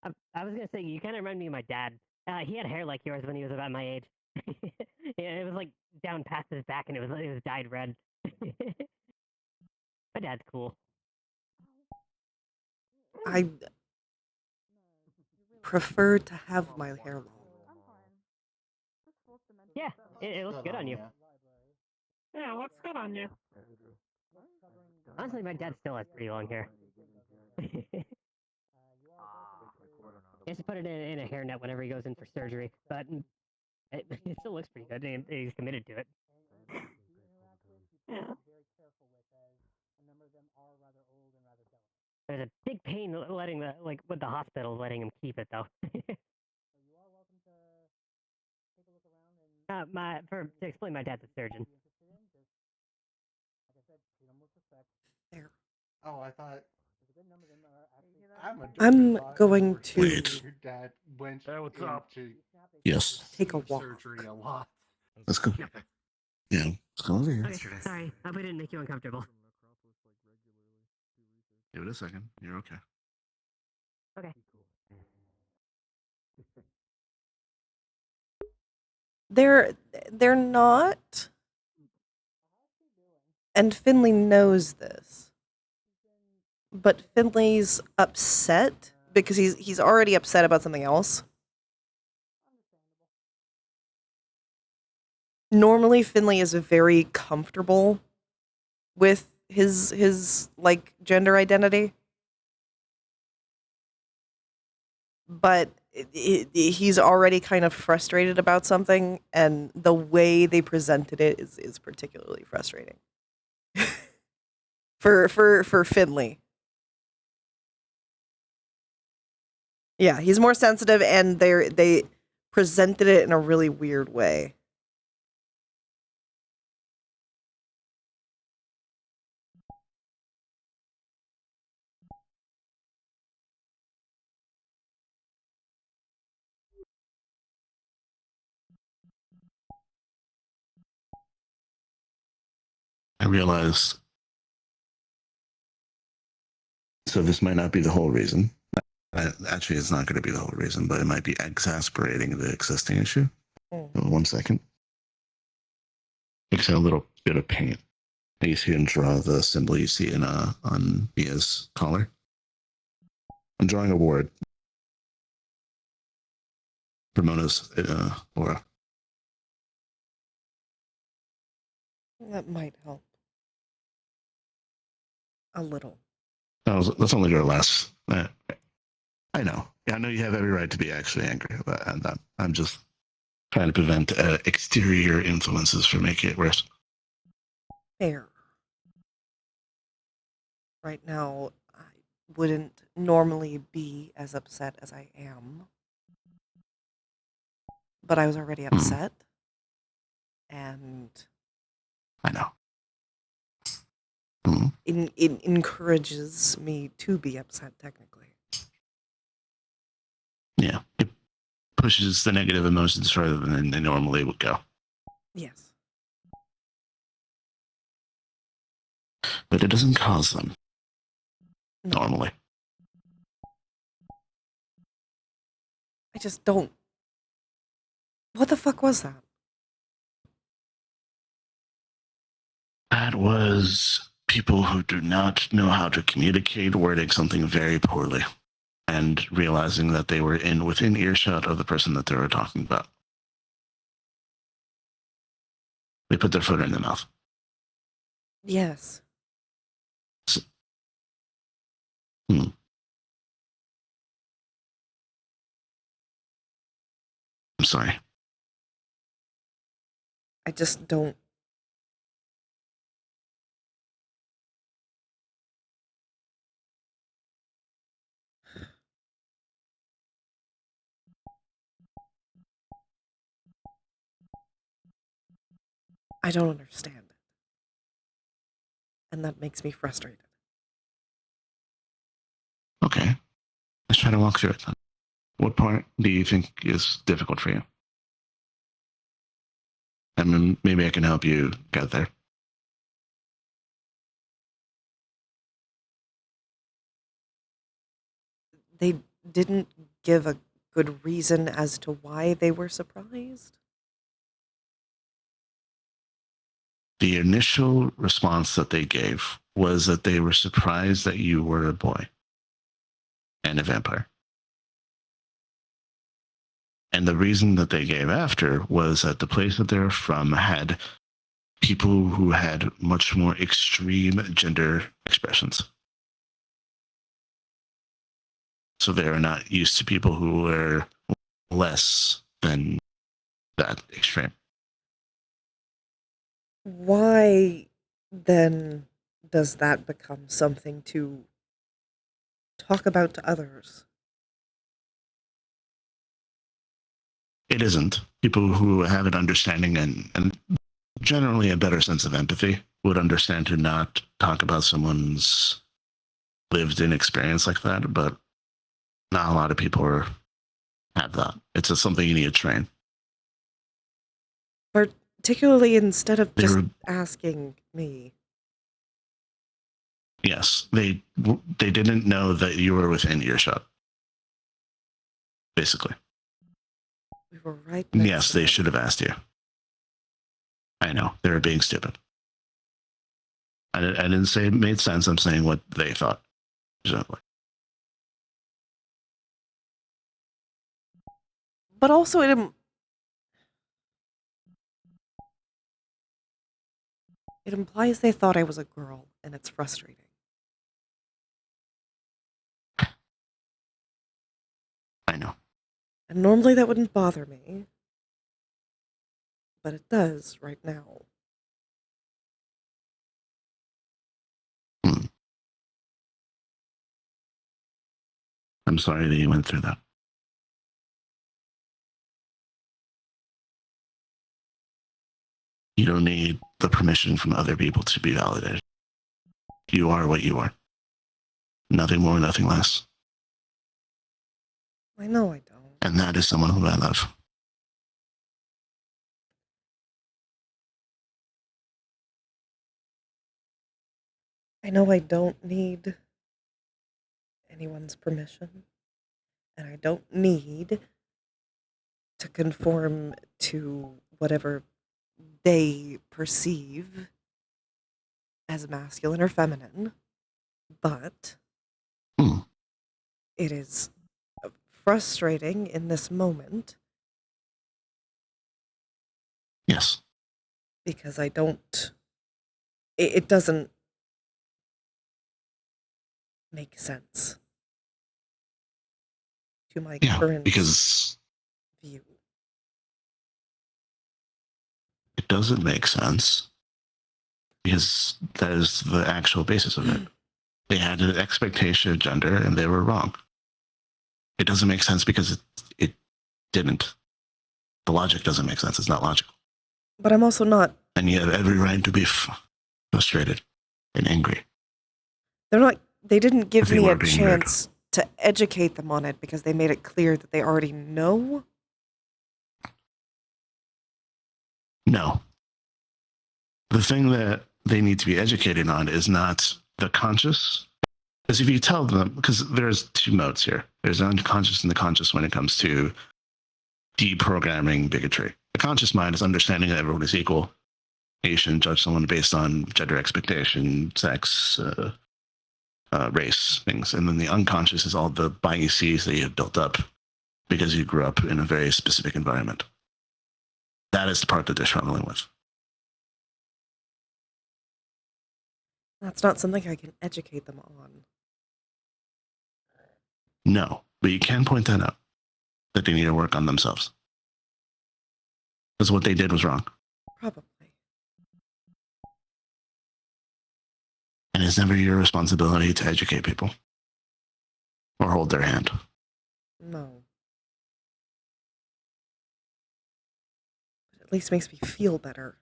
was gonna say you kind of remind me of my dad. He had hair like yours when he was about my age. Yeah, it was like down past his back, and it was dyed red. My dad's cool. I prefer to have my hair long. Yeah, it looks good on you. Yeah, it looks good on you. Honestly, my dad still has pretty long hair. He has to put it in a hairnet whenever he goes in for surgery, but it still looks pretty good, and he's committed to it. Yeah. There's a big pain letting with the hospital letting him keep it though. To explain, my dad's a surgeon. There. Oh, I thought. I'm going to Wait. Your dad went what's up? into Yes. take a walk. surgery a lot. Let's go. Yeah, let's go over here. Okay, sorry, hope we didn't make you uncomfortable. Give it a second. You're okay. Okay. They're not. And Finley knows this. But Finley's upset because he's already upset about something else. Normally Finley is very comfortable with his like gender identity. But he's already kind of frustrated about something, and the way they presented it is particularly frustrating. for Finley. Yeah, he's more sensitive, and they presented it in a really weird way. I realized. So this might not be the whole reason. Actually, it's not going to be the whole reason, but it might be exasperating the existing issue. So 1 second. Mix in a little bit of paint. You see and draw the symbol you see on Mia's collar. I'm drawing a word. Ramona's aura. That might help. A little. That's only going to last. I know. Yeah, I know you have every right to be actually angry about it, and I'm just trying to prevent exterior influences from making it worse. Fair. Right now, I wouldn't normally be as upset as I am. But I was already upset. And I know. It encourages me to be upset, technically. Yeah. It pushes the negative emotions further than they normally would go. Yes. But it doesn't cause them. Normally. I just don't. What the fuck was that? That was people who do not know how to communicate wording something very poorly and realizing that they were within earshot of the person that they were talking about. They put their foot in their mouth. Yes. Hmm. I'm sorry. I just don't. I don't understand it. And that makes me frustrated. Okay. Let's try to walk through it then. What part do you think is difficult for you? I mean, maybe I can help you get there. They didn't give a good reason as to why they were surprised. The initial response that they gave was that they were surprised that you were a boy and a vampire. And the reason that they gave after was that the place that they're from had people who had much more extreme gender expressions. So they are not used to people who were less than that extreme. Why then does that become something to talk about to others? It isn't. People who have an understanding and generally a better sense of empathy would understand to not talk about someone's lived in experience like that, but not a lot of people have that. It's just something you need to train. Particularly instead of just asking me. Yes, they didn't know that you were within earshot. Basically. We were right next Yes, to they them. should have asked you. I know, they were being stupid. I didn't say it made sense, I'm saying what they thought. Exactly. But also it implies they thought I was a girl, and it's frustrating. I know. And normally that wouldn't bother me. But it does right now. I'm sorry that you went through that. You don't need the permission from other people to be validated. You are what you are. Nothing more, nothing less. I know I don't. And that is someone who I love. I know I don't need anyone's permission. And I don't need to conform to whatever they perceive as masculine or feminine. But it is frustrating in this moment. Yes. Because I don't... It doesn't make sense to my current because view. It doesn't make sense because that is the actual basis of it. They had an expectation of gender and they were wrong. It doesn't make sense because it didn't. The logic doesn't make sense. It's not logical. But I'm also not... And you have every right to be frustrated and angry. They didn't give me a being chance to educate them on it because they made it clear that they already know. No. The thing that they need to be educated on is not the conscious. Because if you tell them, because there's two modes here. There's the unconscious and the conscious when it comes to deprogramming bigotry. The conscious mind is understanding that everyone is equal You shouldn't judge someone based on gender expectation, sex, race, things. And then the unconscious is all the biases that you have built up because you grew up in a very specific environment. That is the part that they're struggling with. That's not something I can educate them on. No, but you can point that out, that they need to work on themselves. Because what they did was wrong. Probably. And it's never your responsibility to educate people or hold their hand. No. At least makes me feel better.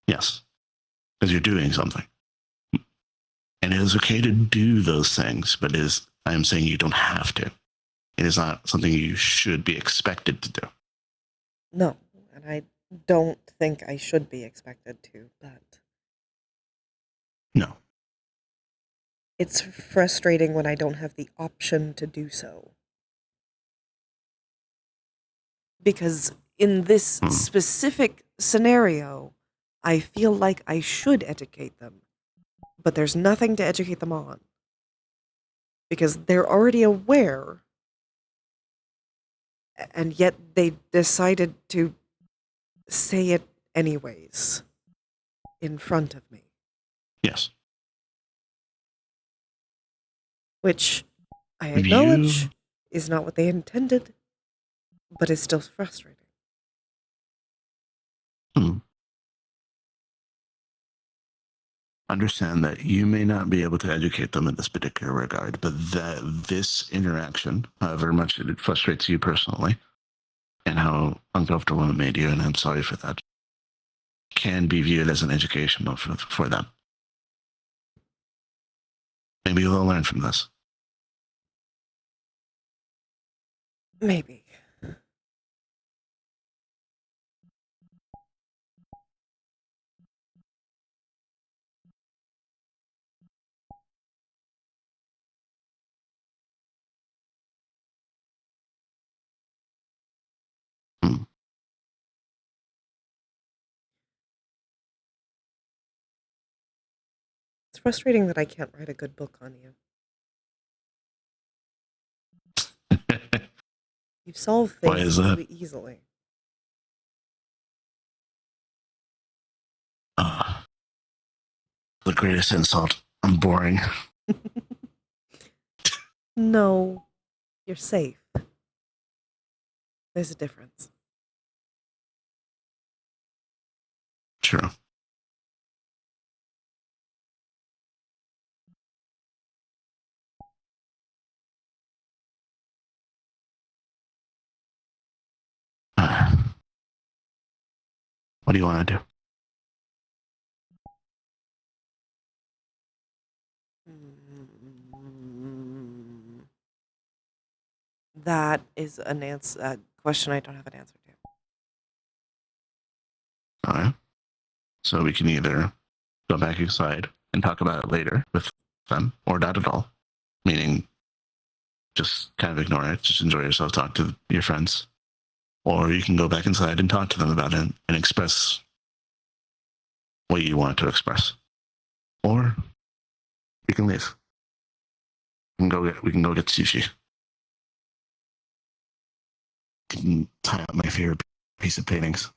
Yes, because you're doing something. And it is okay to do those things, but I am saying you don't have to. It is not something you should be expected to do. No, and I don't think I should be expected to, but... No. It's frustrating when I don't have the option to do so. Because in this specific scenario, I feel like I should educate them, but there's nothing to educate them on. Because they're already aware, and yet they decided to say it anyways in front of me. Yes. Which I acknowledge is not what they intended, but is still frustrating. Understand that you may not be able to educate them in this particular regard, but that this interaction, however much it frustrates you personally, and how uncomfortable it made you, and I'm sorry for that, can be viewed as an education for them. Maybe they'll learn from this. Maybe. It's frustrating that I can't write a good book on you. You solve Why is things that? really easily. The greatest insult. I'm boring. No, you're safe. There's a difference. True. What do you want to do? That is a question I don't have an answer to. All right. So we can either go back inside and talk about it later with them, or not at all. Meaning, just kind of ignore it. Just enjoy yourself, talk to your friends. Or you can go back inside and talk to them about it and express what you want to express. Or you can leave. We can go get sushi. I can tie up my favorite piece of paintings.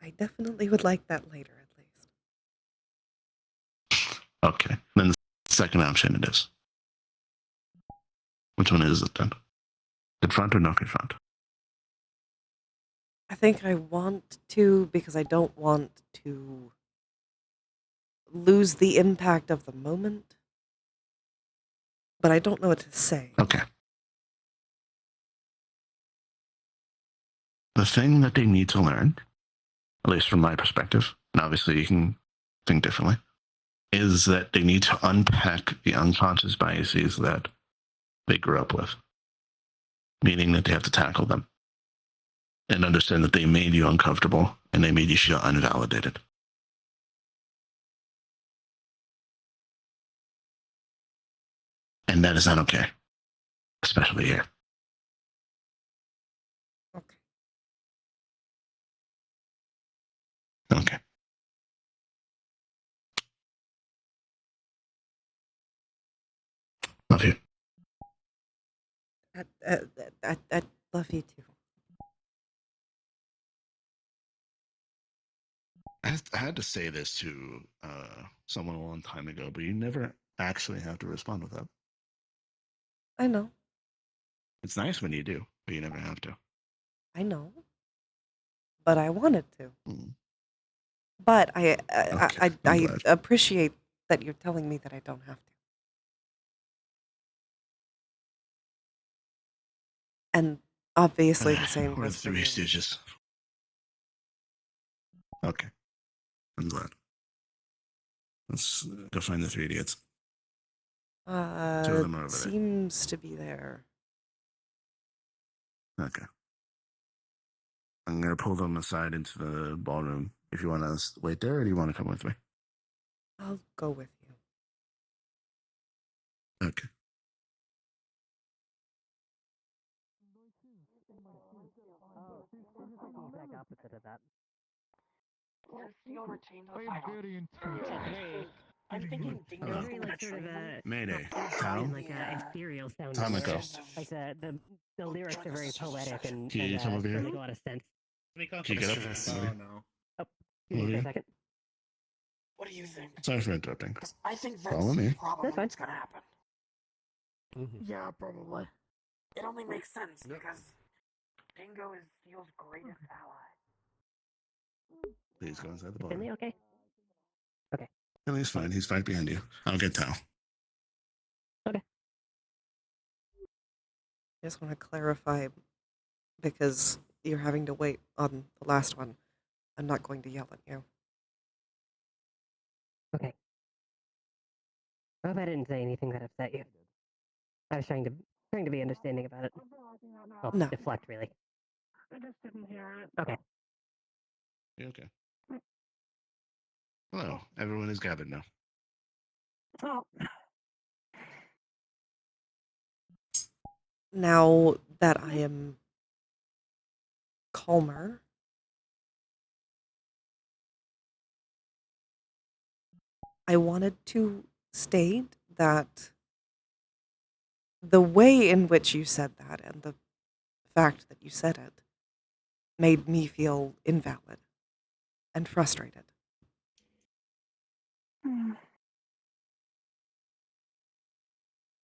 I definitely would like that later, at least. Okay. Then the second option it is. Which one is it then? Confront or not confront? I think I want to because I don't want to lose the impact of the moment. But I don't know what to say. Okay. The thing that they need to learn, at least from my perspective, and obviously you can think differently, is that they need to unpack the unconscious biases that they grew up with. Meaning that they have to tackle them and understand that they made you uncomfortable and they made you feel unvalidated. And that is not okay, especially here. Okay. Love you. I love you too. I had to say this to someone a long time ago, but you never actually have to respond with that. I know. It's nice when you do, but you never have to. I know. But I wanted to. Mm. But Okay, I'm I glad. appreciate that you're telling me that I don't have to. And obviously the same We're the goes for Three you. Stooges. Okay, I'm glad. Let's go find the three idiots. Two of them are over there. Seems to be there. Okay. I'm gonna pull them aside into the ballroom. If you want to wait there, or do you want to come with me? I'll go with you. Okay. Exact opposite of that. Yes, you'll retain those I am very intuitive. I'm thinking Dingo's Hello. Very gonna like sort of train Mayday. in Tao? like a ethereal sound. Tamako. Like the lyrics are very poetic and Can you come over here? make a lot of sense. Can you get up? Oh no. Oh, excuse me for a second. What do you think? Sorry for interrupting. I think Follow that's me. probably what's gonna happen. Yeah, probably. It only makes sense because Dingo is Steel's greatest ally. Please go inside the Is bar. Finley okay? Okay. Finley's fine. He's right behind you. I'll get Tao. Okay. I just want to clarify because you're having to wait on the last one. I'm not going to yell at you. Okay. I hope I didn't say anything that upset you. I was trying to be understanding about it. Well, No. deflect really. I just didn't hear it. Okay. You okay? Hello. Everyone is gathered now. Oh. Now that I am calmer, I wanted to state that the way in which you said that and the fact that you said it made me feel invalid and frustrated.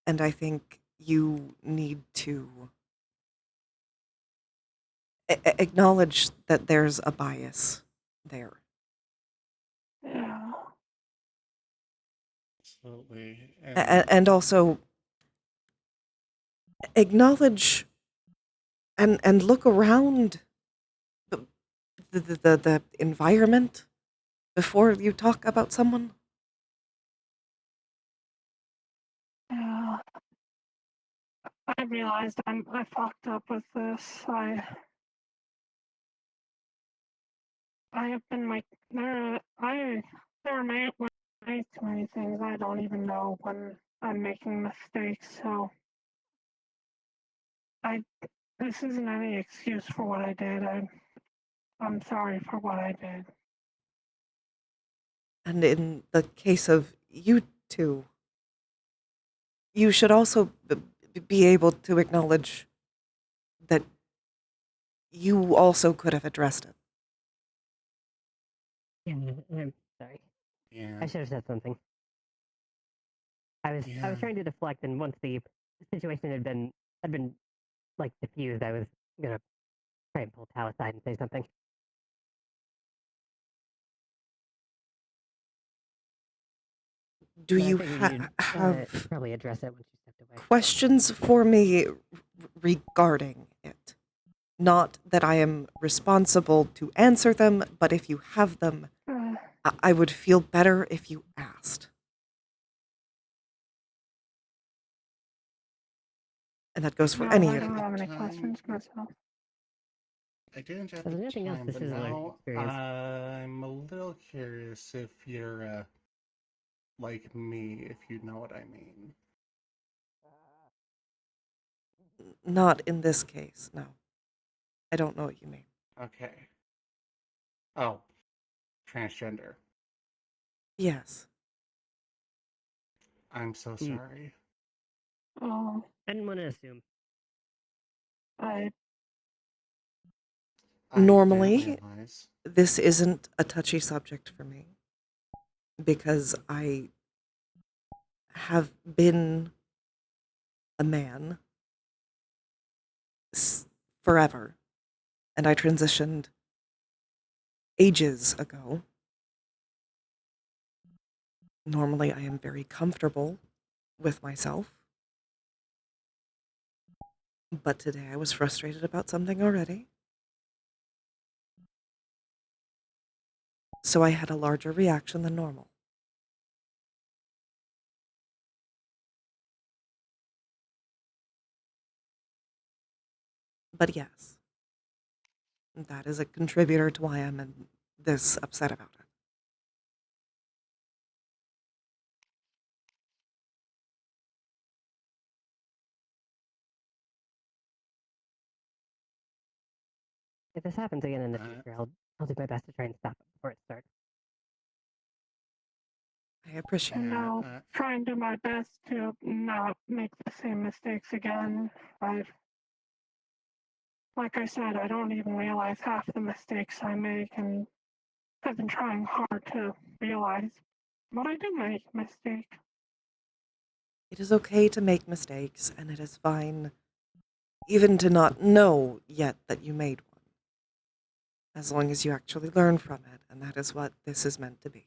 And I think you need to acknowledge that there's a bias there. Yeah. Absolutely. And also acknowledge and look around the environment before you talk about someone. Yeah. I realized I fucked up with this. I have been there are way too many things I don't even know when I'm making mistakes. So this isn't any excuse for what I did. I'm sorry for what I did. And in the case of you two, you should also be able to acknowledge that you also could have addressed it. Yeah, I'm sorry. Yeah. I should have said something. I was trying to deflect, and once the situation had been like diffused, I was gonna try and pull Tao aside and say something. Do But I you figured you'd, have probably address it when she stepped away? questions for me regarding it? Not that I am responsible to answer them, but if you have them, I would feel better if you asked. And that goes for No, any I of don't you. have any questions myself. I didn't at There's the nothing else. time, This but is a learning now experience. I'm a little curious if you're like me, if you know what I mean. Not in this case, no. I don't know what you mean. Okay. Oh, transgender. Yes. I'm so sorry. Oh. I didn't want to assume. I Normally, this isn't a touchy subject for me because I have been a man forever, and I transitioned ages ago. Normally, I am very comfortable with myself, but today I was frustrated about something already. So I had a larger reaction than normal. But yes, that is a contributor to why I'm this upset about it. If this happens again in the future, I'll do my best to try and stop it before it starts. I appreciate and it. I'll try and do my best to not make the same mistakes again. Like I said, I don't even realize half the mistakes I make, and I've been trying hard to realize, but I do make mistakes. It is okay to make mistakes, and it is fine even to not know yet that you made one, as long as you actually learn from it, and that is what this is meant to be.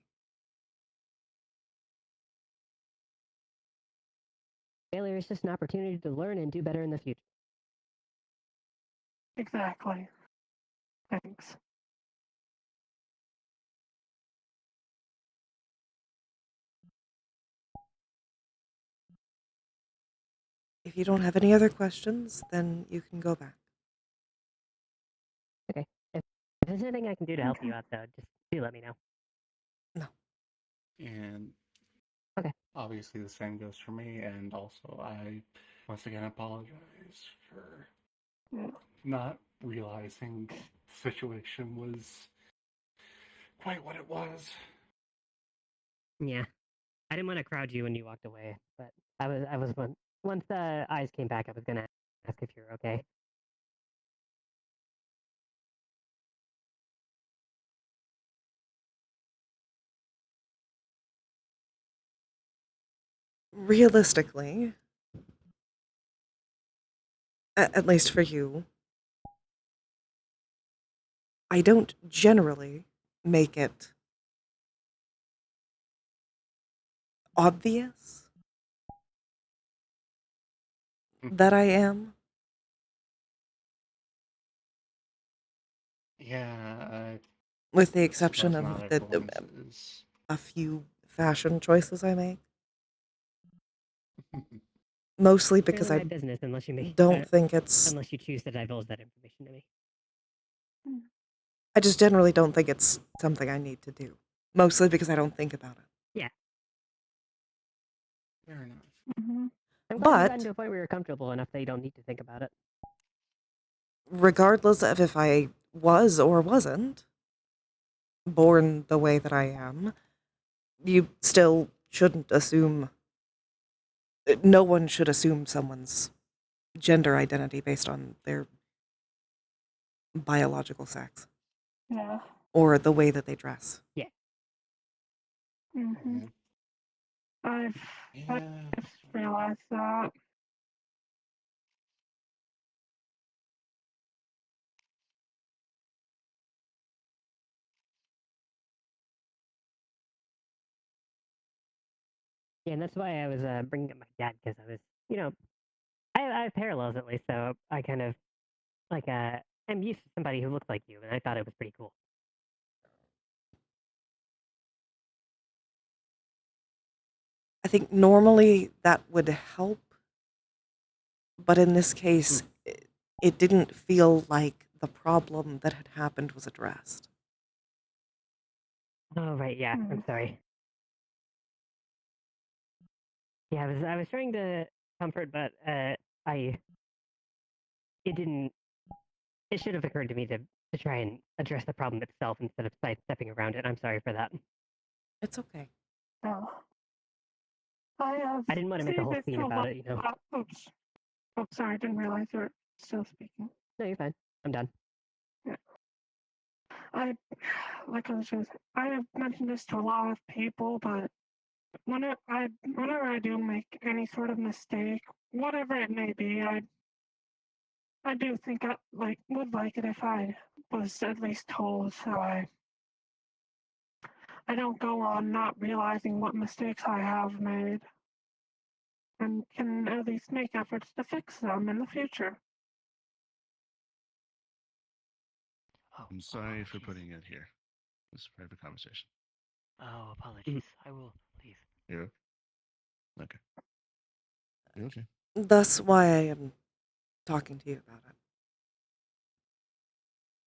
Failure is just an opportunity to learn and do better in the future. Exactly. Thanks. If you don't have any other questions, then you can go back. Okay. If there's anything I can do to help you out, though, just do let me know. No. And okay. Obviously, the same goes for me. And also, I once again apologize for not realizing the situation was quite what it was. Yeah. I didn't want to crowd you when you walked away, but I was once the eyes came back, I was gonna ask if you're okay. Realistically, at least for you, I don't generally make it obvious that I am. Yeah. With the exception suppose of not everyone's a few fashion choices I make. Mostly because Really I my business unless you don't think it's... unless you choose to divulge that information to me. I just generally don't think it's something I need to do. Mostly because I don't think about it. Yeah. Fair enough. I'm glad But- you've gotten to a point where you're comfortable enough that you don't need to think about it. Regardless of if I was or wasn't born the way that I am, you still shouldn't assume... No one should assume someone's gender identity based on their biological sex. Yeah. Or the way that they dress. Yeah. Mm-hmm. I just realized that. Yeah, and that's why I was bringing up my dad, because I was, I have parallels at least, so I kind of, I'm used to somebody who looks like you, and I thought it was pretty cool. I think normally that would help, but in this case, it didn't feel like the problem that had happened was addressed. Oh, right, yeah, I'm sorry. Yeah, I was trying to comfort, but it didn't It should have occurred to me to try and address the problem itself instead of sidestepping around it. I'm sorry for that. It's okay. Oh. I didn't want to make a whole seen this scene to about lot- it, you know. Oops. Oh, sorry, I didn't realize you were still speaking. No, you're fine. I'm done. Yeah. Like I was saying, I have mentioned this to a lot of people, but whenever I do make any sort of mistake, whatever it may be, I do think I would like it if I was at least told, so I don't go on not realizing what mistakes I have made, and can at least make efforts to fix them in the future. I'm sorry for putting it here. It's a private conversation. Oh, apologies. I will leave. You okay? You okay? That's why I am talking to you about it.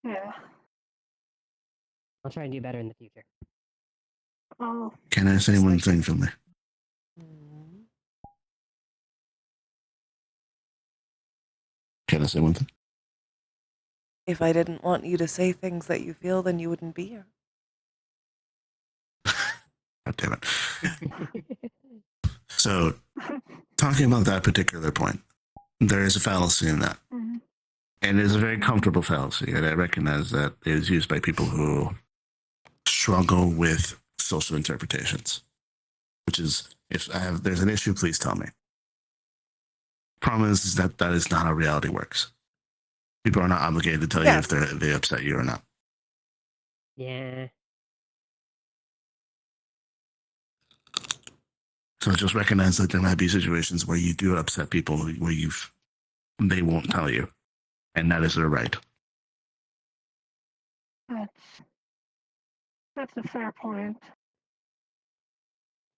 Yeah. I'll try and do better in the future. Oh. Can I say one thing, Finley? Can I say one thing? If I didn't want you to say things that you feel, then you wouldn't be here. God damn it. So, talking about that particular point, there is a fallacy in that. Mm-hmm. And it is a very comfortable fallacy, and I recognize that it is used by people who struggle with social interpretations. Which is, if there's an issue, please tell me. Problem is that that is not how reality works. People are not obligated to tell you if they upset you or not. Yeah. So just recognize that there might be situations where you do upset people where they won't tell you, and that is their right. That's a fair point.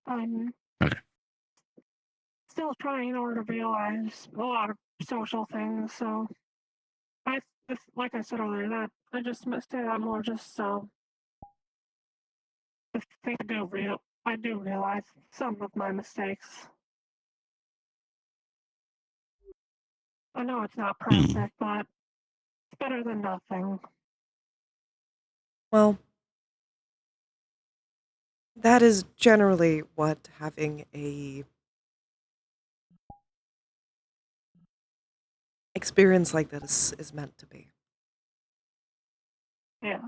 I'm still trying in order to realize a lot of social things, so like I said earlier, that I just say that more just so I think I do realize some of my mistakes. I know it's not perfect, but it's better than nothing. Well, that is generally what having a experience like this is meant to be. Yeah.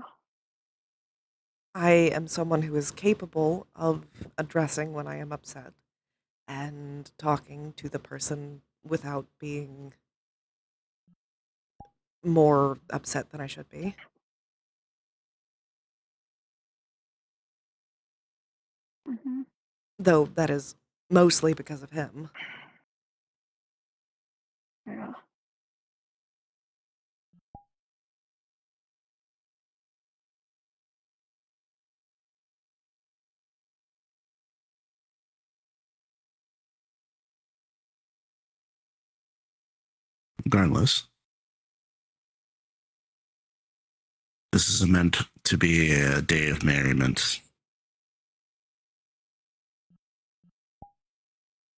I am someone who is capable of addressing when I am upset and talking to the person without being more upset than I should be. Mm-hmm. Though that is mostly because of him. Yeah. Regardless, this is meant to be a day of merriment.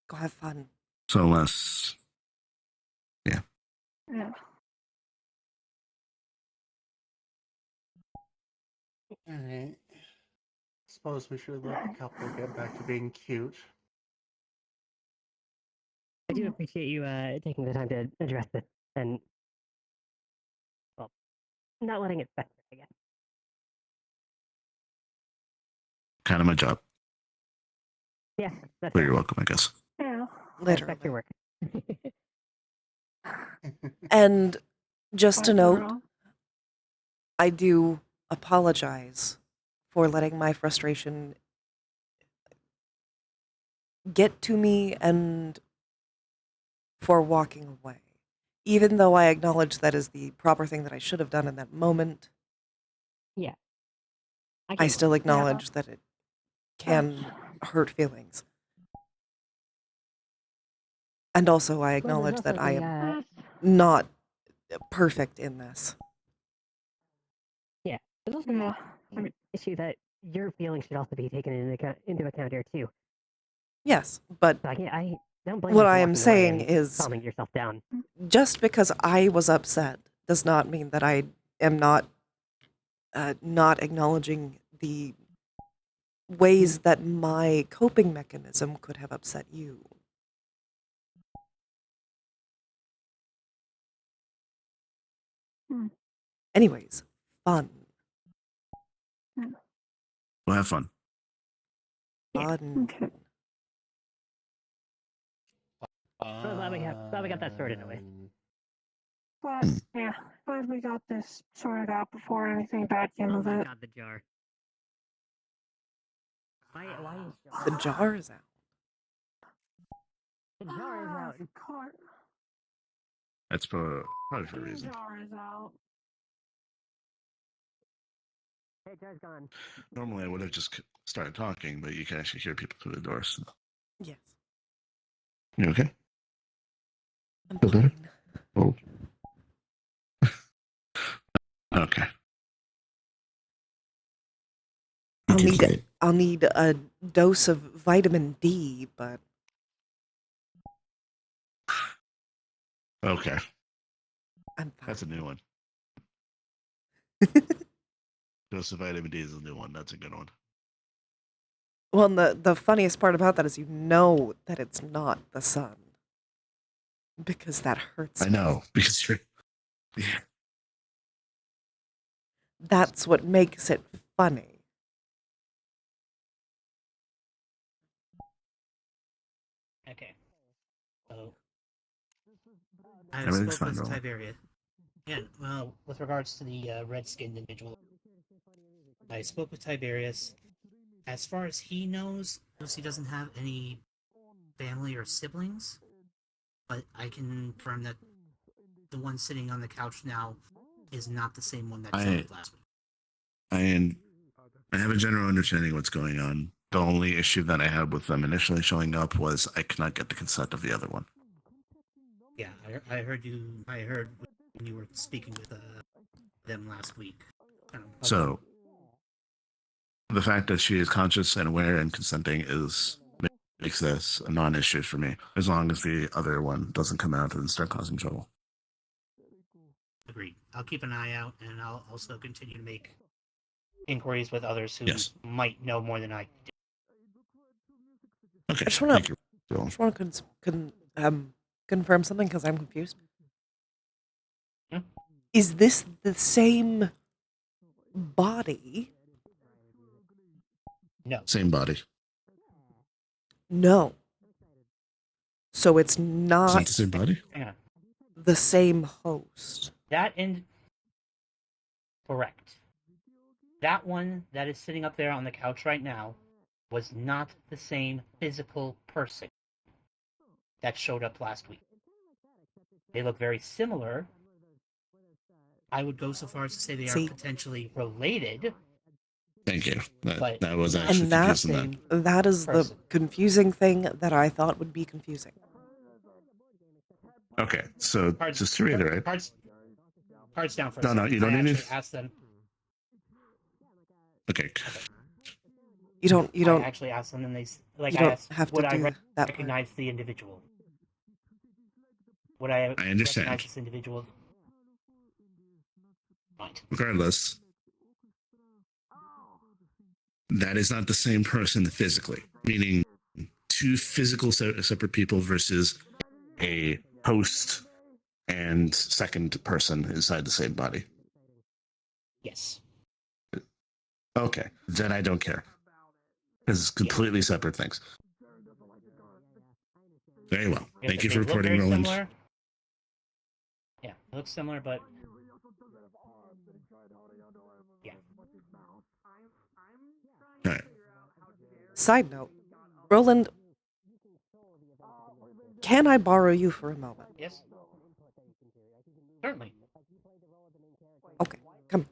Go have fun. So unless, yeah. Yeah. Alright. Suppose we should let the couple get back to being cute. I do appreciate you taking the time to address this and, well, not letting it fester, I guess. Kind of my job. Yeah, that's But you're welcome, I guess. Yeah. Literally. Respect your work. And just to note, I do apologize for letting my frustration get to me and for walking away. Even though I acknowledge that is the proper thing that I should have done in that moment, yeah. I still acknowledge that it can hurt feelings. And also I acknowledge that I am not perfect in this. Yeah. There's also an issue that your feelings should also be taken into account here, too. Yes, but I don't blame what you for I am walking away saying and is calming yourself down. just because I was upset does not mean that I am not acknowledging the ways that my coping mechanism could have upset you. Anyways, fun. We'll have fun. Fun. Okay. So glad we got that sorted away. But yeah, glad we got this sorted out before anything bad came of it. God, the jar. Why is The jar is out. the jar is out? That's probably for a reason. Jar is out. Hey, jar's gone. Normally I would have just started talking, but you can actually hear people through the doors. So. Yes. You okay? I'm Feel better? Oh. Okay. I'll need a dose of vitamin D, but Okay. I'm fine. That's a new one. Dose of vitamin D is a new one. That's a good one. Well, and the funniest part about that is you know that it's not the sun. Because that hurts. I know, because you're... Yeah. That's what makes it funny. Okay. So I Everything's spoke fine, with Roland. Tiberius. Yeah, well, with regards to the red-skinned individual, I spoke with Tiberius. As far as he knows, he doesn't have any family or siblings, but I can confirm that the one sitting on the couch now is not the same one that showed up last week. I have a general understanding of what's going on. The only issue that I had with them initially showing up was I could not get the consent of the other one. Yeah, I heard you. I heard when you were speaking with them last week. So, the fact that she is conscious and aware and consenting makes this a non-issue for me, as long as the other one doesn't come out and start causing trouble. Agreed. I'll keep an eye out, and I'll also continue to make inquiries with others who might know more than I do. Okay. I just want to confirm something because I'm confused. Is this the same body? No. Same body. No. So it's not. Is that the same body? Yeah. The same host. Correct. That one that is sitting up there on the couch right now was not the same physical person that showed up last week. They look very similar. I would go so far as to say they are potentially related. Thank you. But That was actually And confusing. that is the confusing thing that I thought would be confusing. Okay, so just to reiterate. Cards down for a No, second. you don't I need actually to. asked them. Okay. You don't. I actually asked them, and they you don't asked, have to would I do that part. recognize the individual? Would I understand. recognize this individual? Right. Regardless, that is not the same person physically, meaning two physical separate people versus a host and second person inside the same body. Yes. Okay, then I don't care. Because it's completely separate things. Very well. Thank you for reporting, Roland. Similar. Yeah, it looks similar, but yeah. All right. Side note, Roland, can I borrow you for a moment? Yes. Certainly. Okay, come.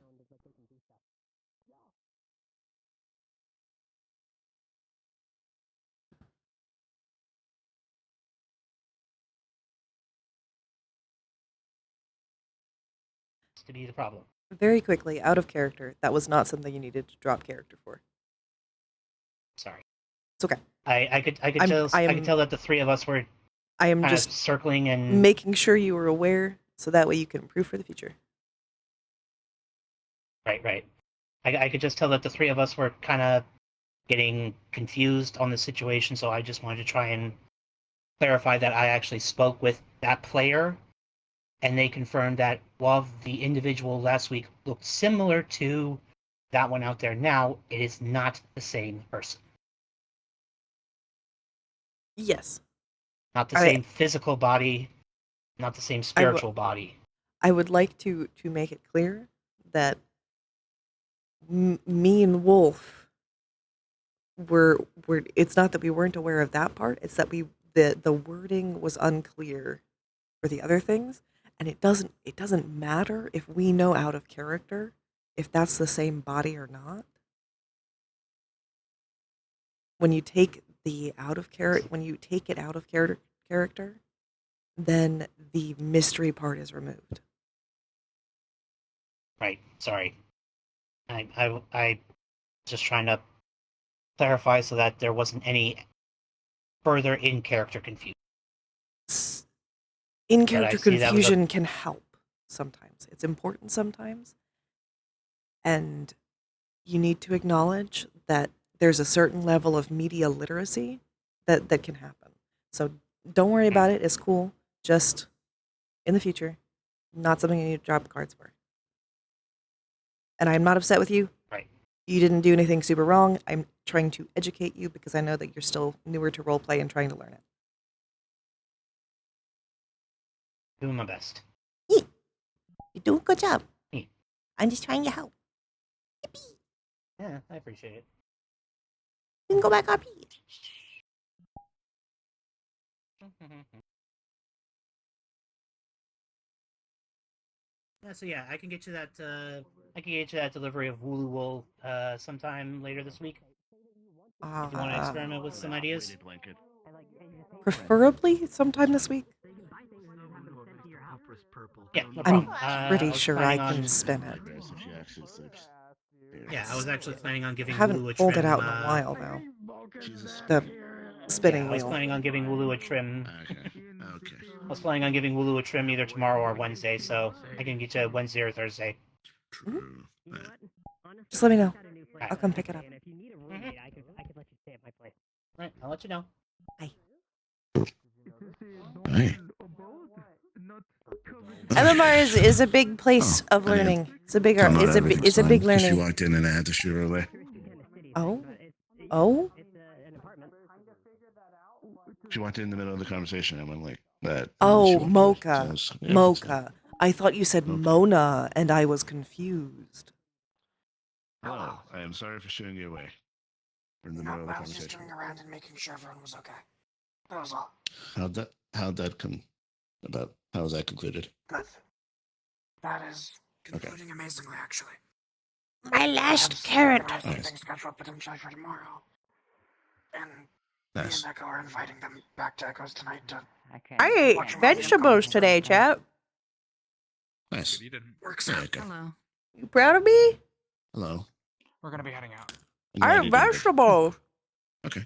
To be the problem. Very quickly, out of character. That was not something you needed to drop character for. Sorry. It's okay. I could tell that the three of us were I am kind just of circling and making sure you were aware, so that way you can improve for the future. Right. I could just tell that the three of us were kind of getting confused on the situation, so I just wanted to try and clarify that I actually spoke with that player, and they confirmed that while the individual last week looked similar to that one out there now, it is not the same person. Yes. Not the same physical body, not the same spiritual body. I would like to make it clear that me and Wolf were it's not that we weren't aware of that part, it's that the wording was unclear for the other things, and it doesn't matter if we know out of character if that's the same body or not. When you take it out of character, then the mystery part is removed. Right. Sorry. I just trying to clarify so that there wasn't any further in character confusion. In character confusion can help sometimes. It's important sometimes. And you need to acknowledge that there's a certain level of media literacy that can happen. So don't worry about it. It's cool. Just in the future, not something you need to drop cards for. And I'm not upset with you. Right. You didn't do anything super wrong. I'm trying to educate you because I know that you're still newer to roleplay and trying to learn it. Doing my best. You're doing a good job. I'm just trying to help. Yeah, I appreciate it. You can go back RP. So yeah, I can get you that. I can get you that delivery of Wooloo Wool sometime later this week. If you want to experiment with some ideas. Preferably sometime this week. Yeah, no I'm problem. pretty I was sure I planning can on- spin it. Yeah, I was actually planning on I giving haven't Wooloo a pulled trim. it out in a while though. The spinning I was wheel. planning on giving Wooloo a trim. Okay. I was planning on giving Wooloo a trim either tomorrow or Wednesday, so I can get you Wednesday or Thursday. Just let me know. I'll come pick it up. And if you need a roommate, I could let you stay at my place. Right, I'll let you know. Bye. Hey. MMR is a big place of I didn't learning. It's a big tell her it's a everything it's a was big fine, 'cause She learning. walked in and I had to shoot her away. Oh. She walked in the middle of the conversation and went like that. Oh, Mocha. So I was- yeah, Mocha. I thought you said Mona, and I was confused. Hello. I am sorry for shooing you away. We're in the middle of the I was just conversation. turning around and making sure everyone was okay. That was all. How'd that come about? How was that concluded? Good. That is concluding amazingly, actually. My last carrot. I have some Nice. things scheduled potentially for tomorrow. And Nice. me and Echo are inviting them back to Echo's tonight to I ate vegetables today, chat. Nice. works Yeah, out. okay. Hello. You proud of me? Hello. We're gonna be heading out. I'm glad I you ate did good. vegetables. Okay.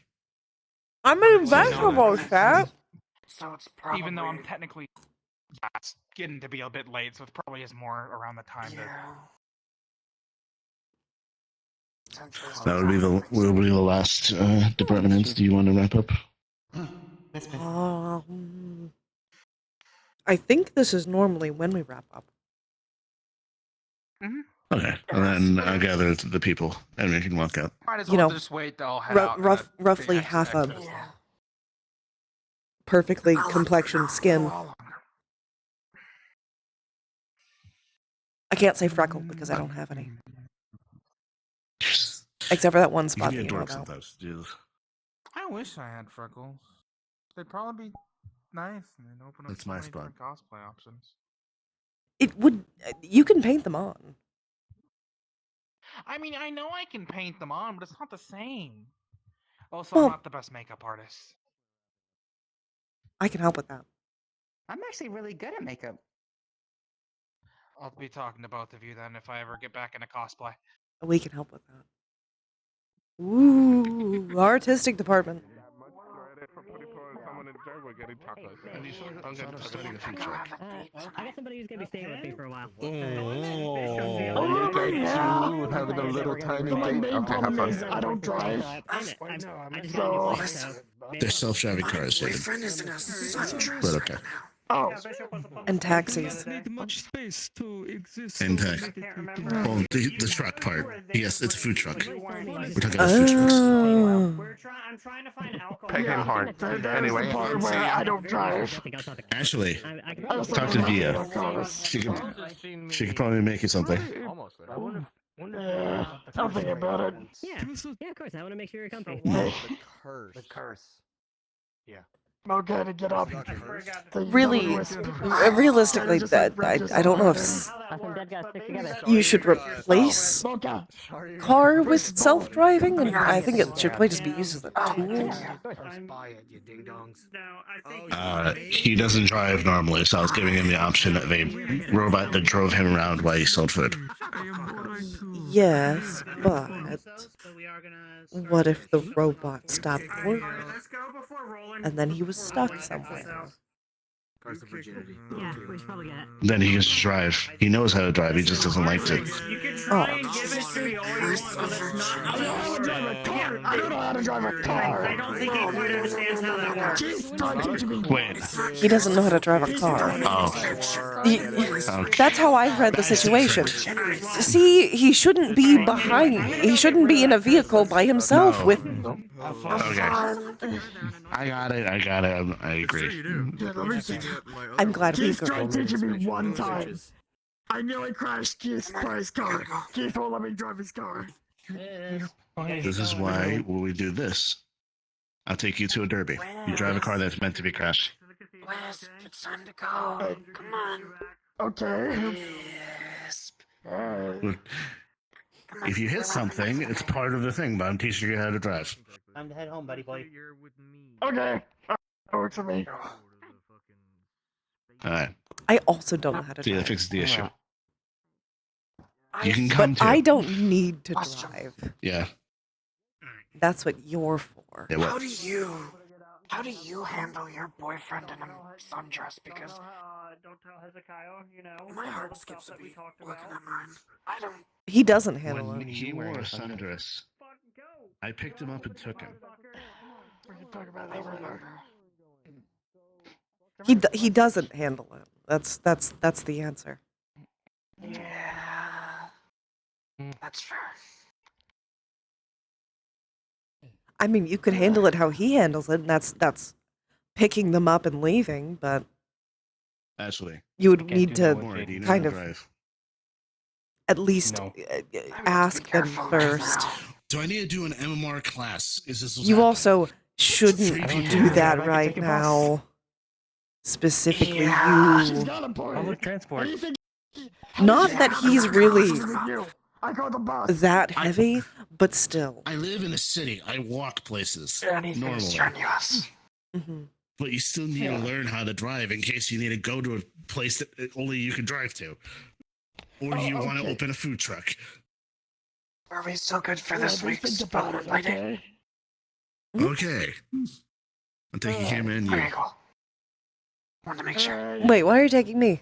I'm eating vegetables, chat. So it's probably... Even though I'm technically, it's getting to be a bit late, so it probably is more around the time That would be the last department heads. Do you want to wrap up? I think this is normally when we wrap up. Okay. And then I'll gather the people and we can walk out. Might as You well know, just wait. They'll head out. roughly half a perfectly complexioned skin. I can't say freckle because I don't have any. Except for that one You spot can that be a you know dork about. sometimes. Jesus. I wish I had freckles. They'd probably be nice and they'd open up That's so my many spot. different cosplay options. It would. You can paint them on. I mean, I know I can paint them on, but it's not the same. Also, Well- I'm not the best makeup artist. I can help with that. I'm actually really good at makeup. I'll be talking to both of you then if I ever get back into cosplay. We can help with that. Ooh, artistic department. I got somebody who's gonna be staying with me for a while. Oh, look at like Yeah. you having a little tiny So my date. main Okay, have problem is fun. I don't drive. So, They're self-driving cars, David. Boyfriend is in a sundress But right okay. now. oh, And taxis. Need much space to exist. And to tax. make it Well, the truck part. Yes, it's a food truck. We're talking about Oh. food trucks. I'm trying to find alcohol. Peg him hard. there's Anyway, the part where I don't drive. Actually, I also talk to don't have Via. no cars. She could probably make you something. Almost there. Yeah, I'll think about it. Yeah, yeah, of course. I want to make sure you're comfy. Hey, curse. The curse. Yeah. I'm okay to get up. Really, realistically, that I don't know if you should replace car with self-driving, and I think it should probably just be used as a tool. He doesn't drive normally, so I was giving him the option of a robot that drove him around while he sold food. Yes, but what if the robot stopped working, and then he was stuck somewhere? Yeah, we should probably get it. Then he gets to drive. He knows how to drive, he just doesn't like to. You can try and give it to me all you want, but it's not. I don't know how to drive a car. I don't think he quite understands how that works. Jeez, try teaching me. Wait. He doesn't know how to drive a car. Oh. Okay. That's how I read the situation. See, he shouldn't be behind. He shouldn't be in a vehicle by himself No. with. Okay. I got it. I agree. Yeah, let me see. I'm glad we Keith tried agreed. teaching me one time. I nearly crashed Keith's prize car. Keith won't let me drive his car. This is why when we do this, I'll take you to a derby. You drive a car that's meant to be crashed. Wisp, it's time to go. Come on. Okay. Wisp. If you hit something, it's part of the thing, but I'm teaching you how to drive. Time to head home, buddy boy. Okay. That works for me. Alright. I also don't know how to See, that drive. fixes the issue. You can come But too. I don't need to drive. Yeah. That's what you're for. Yeah, How do you handle your boyfriend in a sundress? Because Don't tell Hezekiah, you know. my all heart the skips stuff a that we beat talked looking about. at mine. I don't. He doesn't handle When it. he wore a sundress, I picked him up and took him. We can talk about that later. He doesn't handle it. That's the answer. Yeah. That's fair. I mean, you could handle it how he handles it, and that's picking them up and leaving. But Actually, you would need to Maury, do you know kind how of to drive? at least ask them first. Do I need to do an MMR class? Is this what's You happening? also shouldn't do that right now. Specifically, you. Public transport. Not that he's really I call the boss. that heavy, but still. I live in a city. I walk places Anything normally. strenuous. Mm-hmm. But you still need to learn how to drive in case you need to go to a place that only you can drive to. Or you want to open a food truck. Are we so good for this week's spotlighting? Okay. I'm taking him and you. Okay, cool. Want to make sure. Wait, why are you taking me?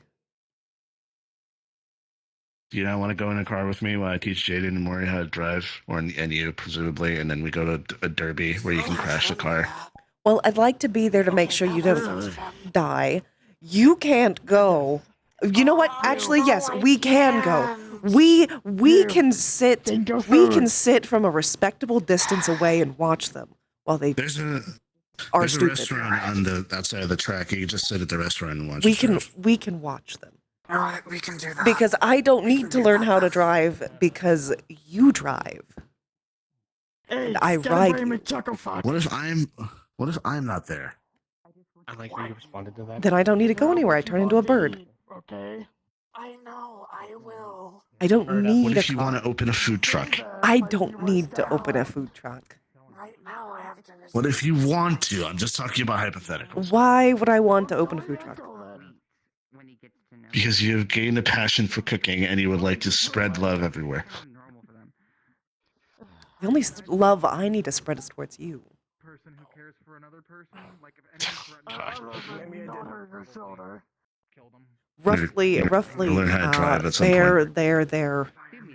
Do you not want to go in a car with me while I teach Jaden and Maury how to drive? And you, presumably, and then we go to a derby where you can crash the car. Well, I'd like to be there to make sure you don't die. You can't go. You know what? Actually, yes, we can go. We can sit. We can sit from a respectable distance away and watch them while they There's a stupid. restaurant on the outside of the track. You can just sit at the restaurant and watch. We us can drive. watch them. Alright, we can do that. Because I don't need to learn how to drive because you drive. Hey, I ride you. What if I'm not there? I like how you responded to that. Then I don't need to go anywhere. I turn into a bird. Okay. I know, I will. I don't need What if a you car. want to open a food truck? I don't need to open a food truck. Right now I have to What if you want to? I'm just talking about hypotheticals. Why would I want to open a food truck? Because you've gained a passion for cooking and you would like to spread love everywhere. The only love I need to spread is towards you. Person who cares for another person, like if Roughly, Learn how to drive at some they're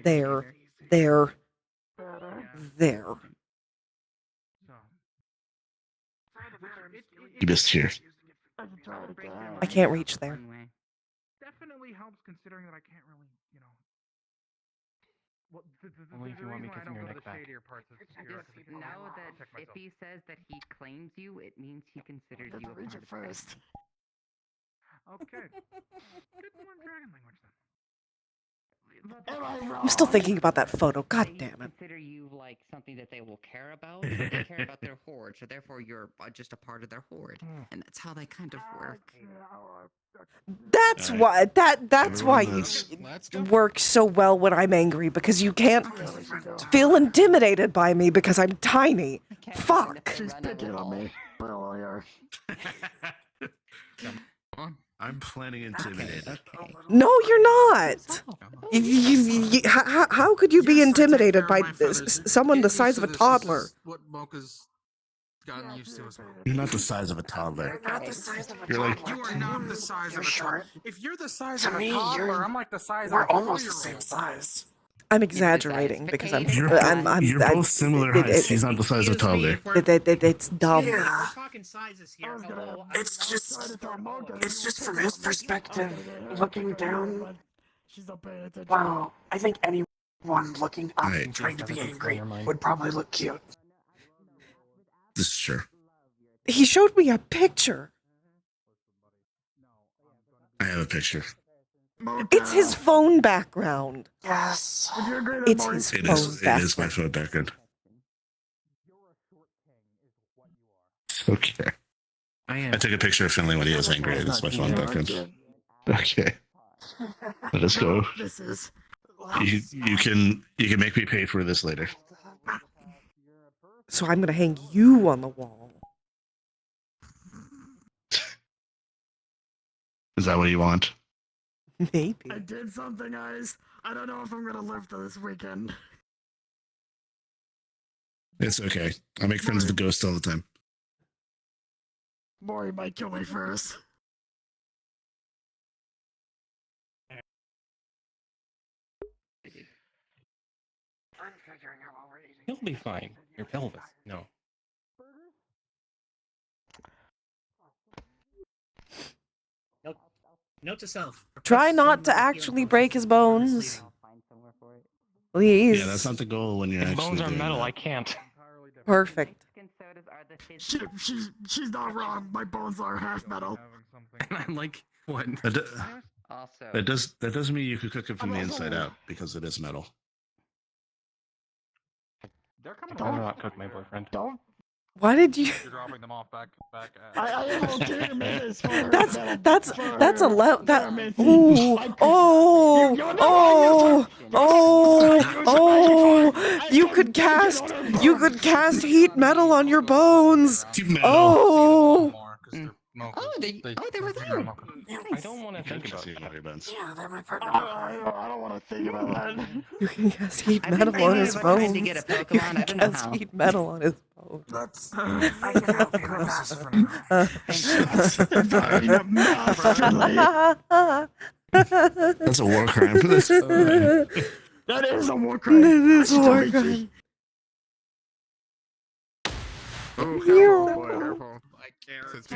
there. You missed here. I can't reach there. Definitely helps considering that I can't really, you know. Well, Only if you want me kissing your neck back. Know that if he says that he claims you, it means he considers you a part of first. Okay. Good more dragon language then. I'm still thinking about that photo. God damn it. Consider you like something that they will care about. They care about their horde, so therefore you're just a part of their horde, and that's how they kind of work. That's why that's why you work so well when I'm angry, because you can't feel intimidated by me because I'm tiny. Fuck. She's picking on me. I'm planning intimidated. No, you're not. How could you be intimidated by someone the size of a toddler? What Mocha's gotten used to as well. You're not the size of a toddler. You're like, You are not the size of a toddler. If you're the size of a me, toddler, I'm like the size of a We're 4-year-old. almost the same size. I'm exaggerating because you're both similar heights. She's not the size of a toddler. It's dumb. We're talking sizes here. It's just from his perspective, looking down. Wow, I think anyone looking up and trying to be angry would probably look cute. This is true. He showed me a picture. I have a picture. It's his phone background. Yes. It's his phone background. It is my phone background. Okay. I took a picture of Finley when he was angry. It's my phone background. Okay. Let us go. This is. You can make me pay for this later. So I'm gonna hang you on the wall. Is that what you want? Maybe. I did something, guys. I don't know if I'm gonna live to this weekend. It's okay. I make friends with the ghost all the time. Maury might kill me first. He'll be fine. Your pelvis. No. Note to self. Try not to actually break his bones. Please. Yeah, that's not the goal when you're His actually bones are doing metal. that. I can't. Perfect. She's not wrong. My bones are half metal. And I'm like, what? That doesn't mean you could cook it from the inside out because it is metal. They're coming I will not cook my boyfriend. Don't. Why did you? You're dropping them off back I am okay to make this for That's a level that. Ooh, oh! You could cast heat metal on your bones. Oh. They were there. I don't want to think about it. Yeah, they're my partner. I don't want to think about that. You can cast heat metal on his bones. You can cast heat metal on his bones. I can help you with that. That's a war crime. That is a war crime. That is a war crime. Oh, careful, boy, careful. I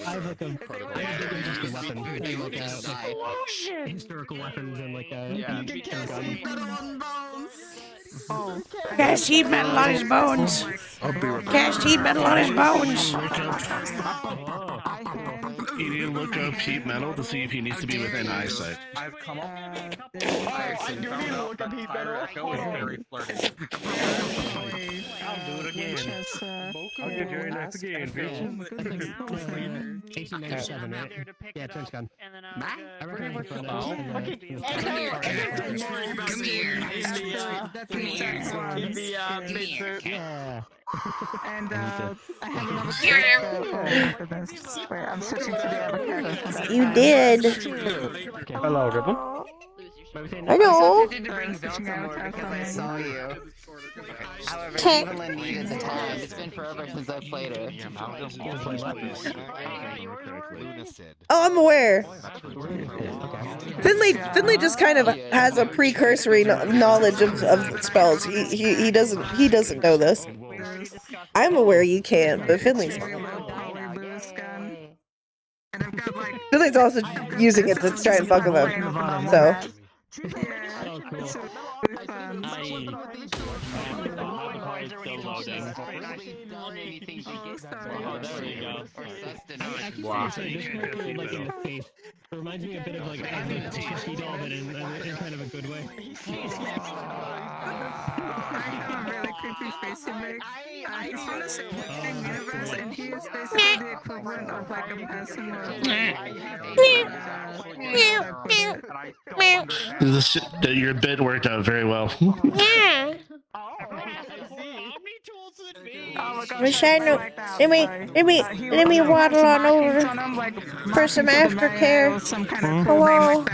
have like a weapon, historical weapons, and like a gun. Cast heat metal on his bones. Cast heat metal on his bones. You need to look up heat metal to see if he needs to be within eyesight. I've come up. I do need to look up heat metal. Echo is very flirty. I'll do it again. I'll get your next again, bitch. 1897, right? Yeah, trench gun. I recognize Come here. Yeah. And I have another for this. Wait, I'm switching to the other character. You did. Hello, Ribbon. I know. I didn't bring Velta more because I saw you. However, Okay. Evelyn needed the time. It's been forever since I played her. Oh, I'm aware. Finley just kind of has a precursory knowledge of spells. He doesn't know this. I'm aware you can't, but Finley's Finley's also using it to try and fuck with him. So. It reminds me a bit of like a Chichi doll, but in kind of a good way. Really creepy face you make. He's from the same universe, and he is basically the equivalent of like a person Your bit worked out very well. Yeah. Oh my Wish I knew. Let me waddle on over for some aftercare. Hello.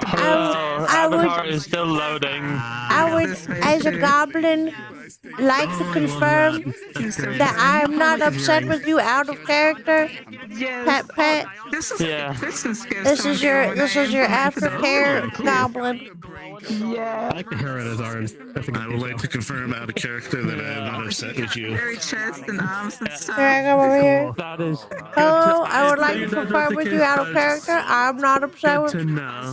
Hello. Avatar is still loading. I would, as a goblin, like to confirm that I am not upset with you out of character. Pet. Yeah. This is your aftercare goblin. Yeah. I like the hair on his arms. I would like to confirm out of character that I am not upset with you. Very chest and arms and stuff. Here I come over here. That is. Hello, I would like to confirm with you out of character. I'm not upset with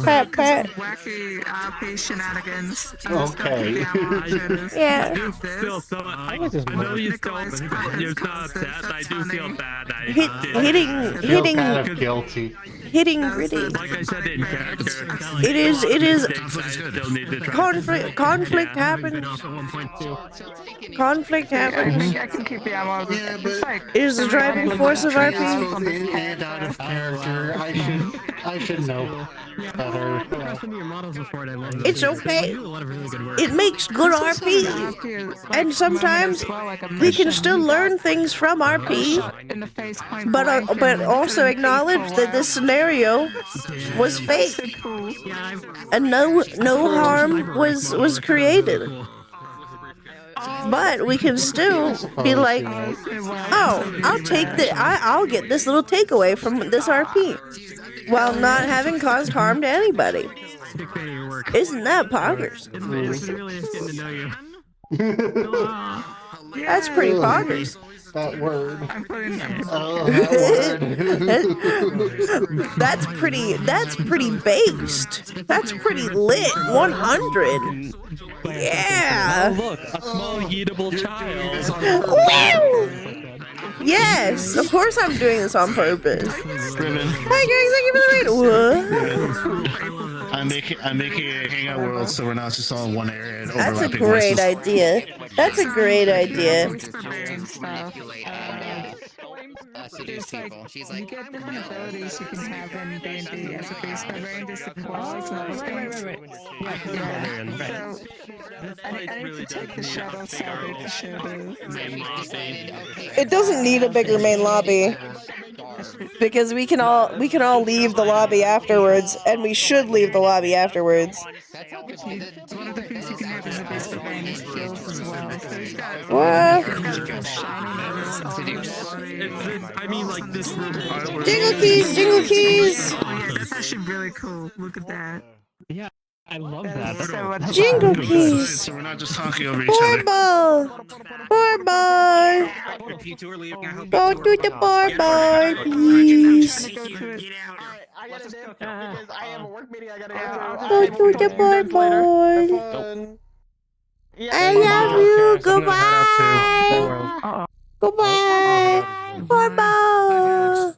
Pet. Wacky RP shenanigans. Okay. Yeah. I know you you're not upset. I do feel bad. Hitting kind of guilty. Hitting gritty. Like I said in character. It is Conflict happens. Conflict happens. I can keep the ammo. It is the driving force of RP. And out of character. I should know better. It's okay. It makes good RP. And sometimes we can still learn things from RP, but also acknowledge that this scenario was fake. And no harm was created. But we can still be like, oh, I'll get this little takeaway from this RP, while not having caused harm to anybody. Isn't that poggers? That's pretty poggers. That word. That's pretty based. That's pretty lit. 100. Yeah. Oh, look, a small eatable child. Yes, of course I'm doing this on purpose. Ribbon. Hi guys, thank you for the raid. I'm making a hangout world so we're not just all in one area and That's a overlapping great voices. idea. That's a great idea. Seduce people. She's like, you get different abilities you can have in D&D as a base barbarian. There's the claws and things. I need to take the shadow salad to show It doesn't need a bigger main lobby, because we can all leave the lobby afterwards, and we should leave the lobby afterwards. One of the things you can have as a base barbarian is skills as well. I mean, like this. Jingle keys. Oh yeah, that's actually really cool. Look at that. Yeah, I love that. Jingle keys. So we're not just talking over each other. Bar. Go to the bar, please. I gotta dip because I have a work meeting I gotta Go to the bar. I love you. Goodbye. Goodbye. Bye.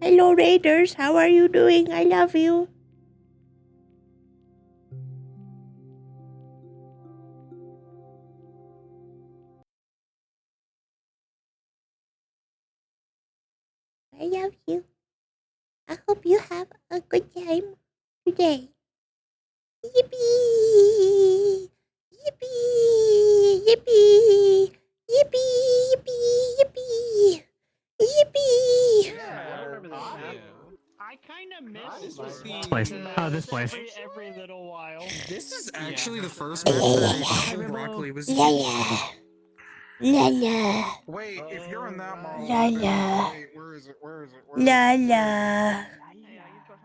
Hello, Raiders. How are you doing? I love you. I love you. I hope you have a good time today. Yippee! Yippee! Yippee! Yippee! Yippee! Yippee! Yippee! I kind of miss This place. Oh, this place. every little while. This is actually the first map that actual broccoli was. La la. La la. Wait, if you're in that mall, La la. wait, where is it? Where is it? La la.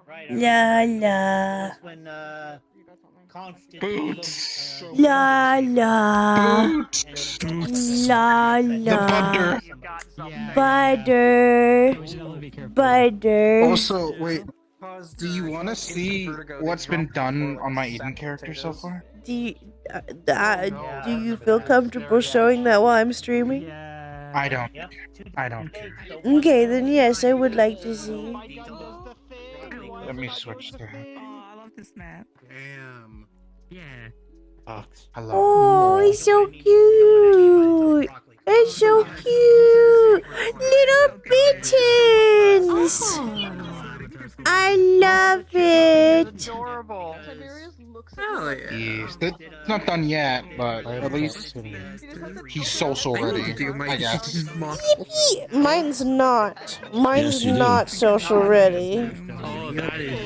Right. La la. That's when Conf Boots. La la. La la. Butter. Butter. Also, wait. Do you want to see what's been done on my Eden character so far? Do you feel comfortable showing that while I'm streaming? I don't. I don't. Okay, then yes, I would like to see. Let me switch to. Oh, I love this map. Damn. Yeah. Hello. Oh, he's so cute. It's so cute. Little bittens. I love it. Adorable. Hell yeah. Yes, it's not done yet, but at least he's social ready, I guess. Yippee! Mine's not. Mine's Yes, you do. not social ready. Oh, that is.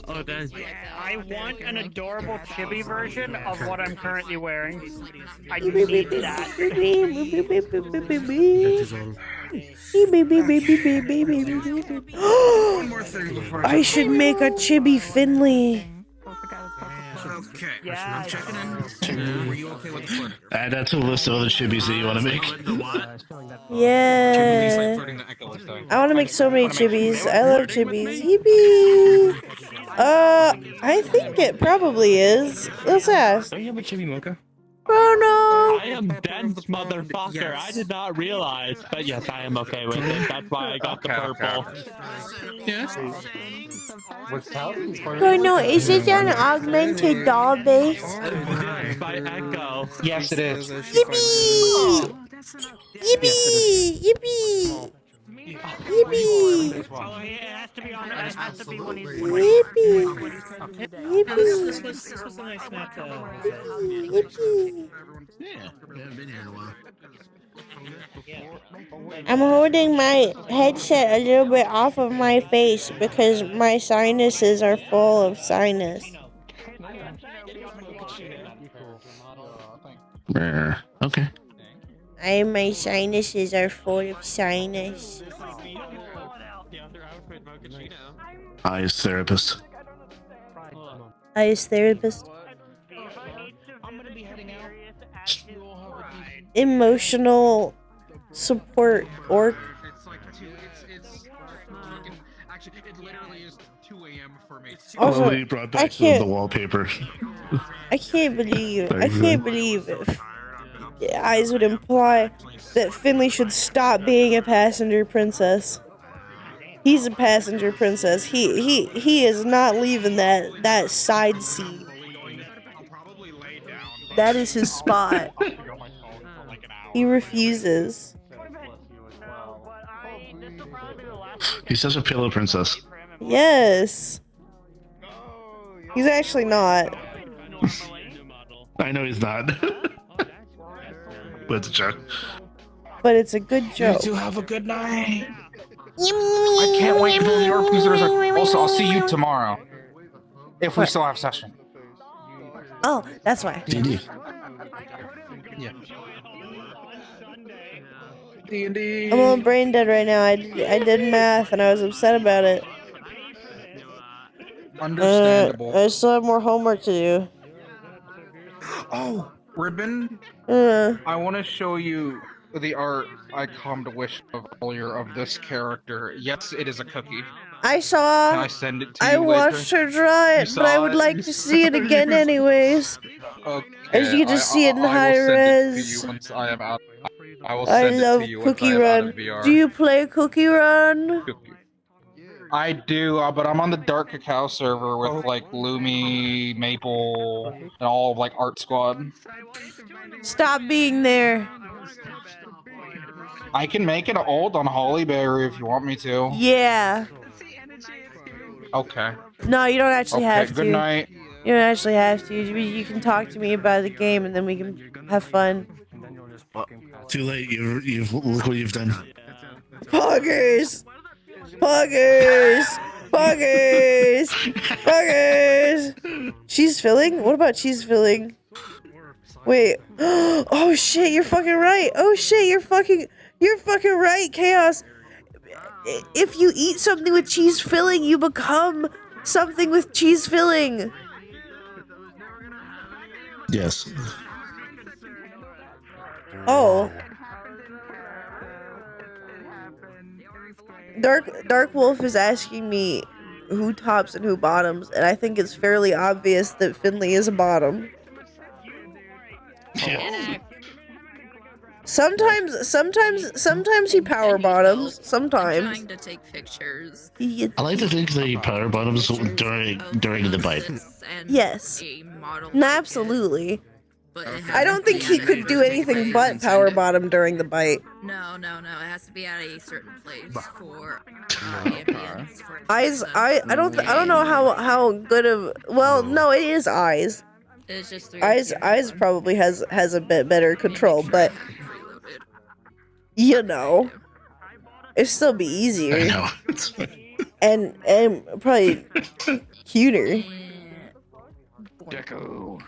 Oh, that's. I want an adorable chibi version of what I'm currently wearing. I need that. I should make a chibi Finley. Okay. Yeah. I'm checking in. Were you okay with the flirt? Add that to a list of other chibis that you want to make. Yeah. Flirting the echo list, I want to make so many chibis. I love chibis. Yippee! I think it probably is. Let's ask. Don't you have a chibi mocha? Oh I am dense, motherfucker. Yes. I did not realize. But yes, I am okay with it. That's why I got the purple. Yes. no! No, is it an augmented doll base? By Echo. Yes, it is. Yippee! Yippee! Yippee! Yippee! It has to be on. It has to be when he's. Yippee! This Yippee! was a nice map. Yippee! Yeah, we haven't been here in a while. I'm holding my headset a little bit off of my face because my sinuses are full of sinus. Okay. My sinuses are full of sinus. Eyes therapist. Eyes therapist. Emotional support orc. Actually, it literally is 2 a.m. for me. Also, Somebody brought back the wallpaper. I can't believe if eyes would imply that Finley should stop being a passenger princess. He's a passenger princess. He is not leaving that side seat. That is his spot. He refuses. He's such a pillow princess. Yes. He's actually not. I know he's not. But it's a joke. But it's a good joke. You two have a good night. I can't wait for the York users. Also, I'll see you tomorrow. If we still have session. Oh, that's why. D&D. Yeah. D&D. I'm all brain dead right now. I did math and I was upset about it. Understandable. I still have more homework to do. Oh, Ribbon. I want to show you the art I come to wish of earlier of this character. Yes, it is a cookie. I saw. Can I send it to I you watched later? her draw You it, saw but I would it? like to see it again anyways. Okay, As you can just see it in I high will send it to res. you once I am out. I will I send love it to you once I Cookie am out Run. of VR. Do you play Cookie Run? I do, but I'm on the Dark Cacao server with like Lumi, Maple, and all of like Art Squad. Stop being there. I can make it old on Hollyberry if you want me to. Yeah. Okay. No, you don't actually Okay, have to. good night. You don't actually have to. You can talk to me about the game and then we can have fun. Too late. You've look what you've done. Poggers! Poggers! Poggers! Poggers! Cheese filling? What about cheese filling? Wait. Oh shit, you're fucking right. Oh shit, you're fucking right, Chaos. If you eat something with cheese filling, you become something with cheese filling. Yes. Oh. Dark Wolf is asking me who tops and who bottoms, and I think it's fairly obvious that Finley is a bottom. Sometimes he power bottoms. Sometimes. Trying to take pictures. I like to think the power bottoms during the bite. Yes. Absolutely. I don't think he could do anything but power bottom during the bite. No. It has to be at a certain place for ambience. I don't know how good of. Well, no, it is eyes. It's just Eyes probably has a bit better control, but you know, it'd still be easier. I know. and probably cuter. Deco.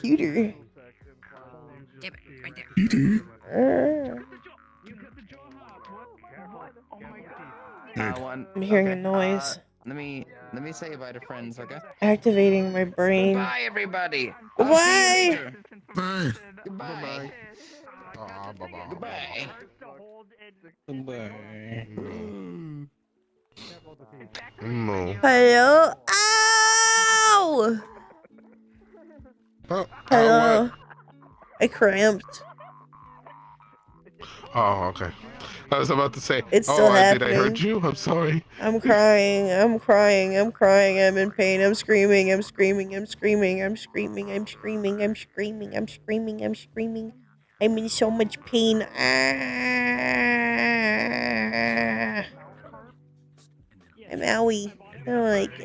Cuter. Damn it, right there. I'm hearing a noise. Let me say bye to friends, okay? Activating my brain. Bye, everybody. Bye. Bye. Goodbye. Goodbye. Goodbye. No. Hello. Ow! Hello. I cramped. Oh, okay. I was about to say, It's still did I happening. hurt you? I'm sorry. I'm crying. I'm in pain. I'm screaming. I'm in so much pain. I'm owie. I don't like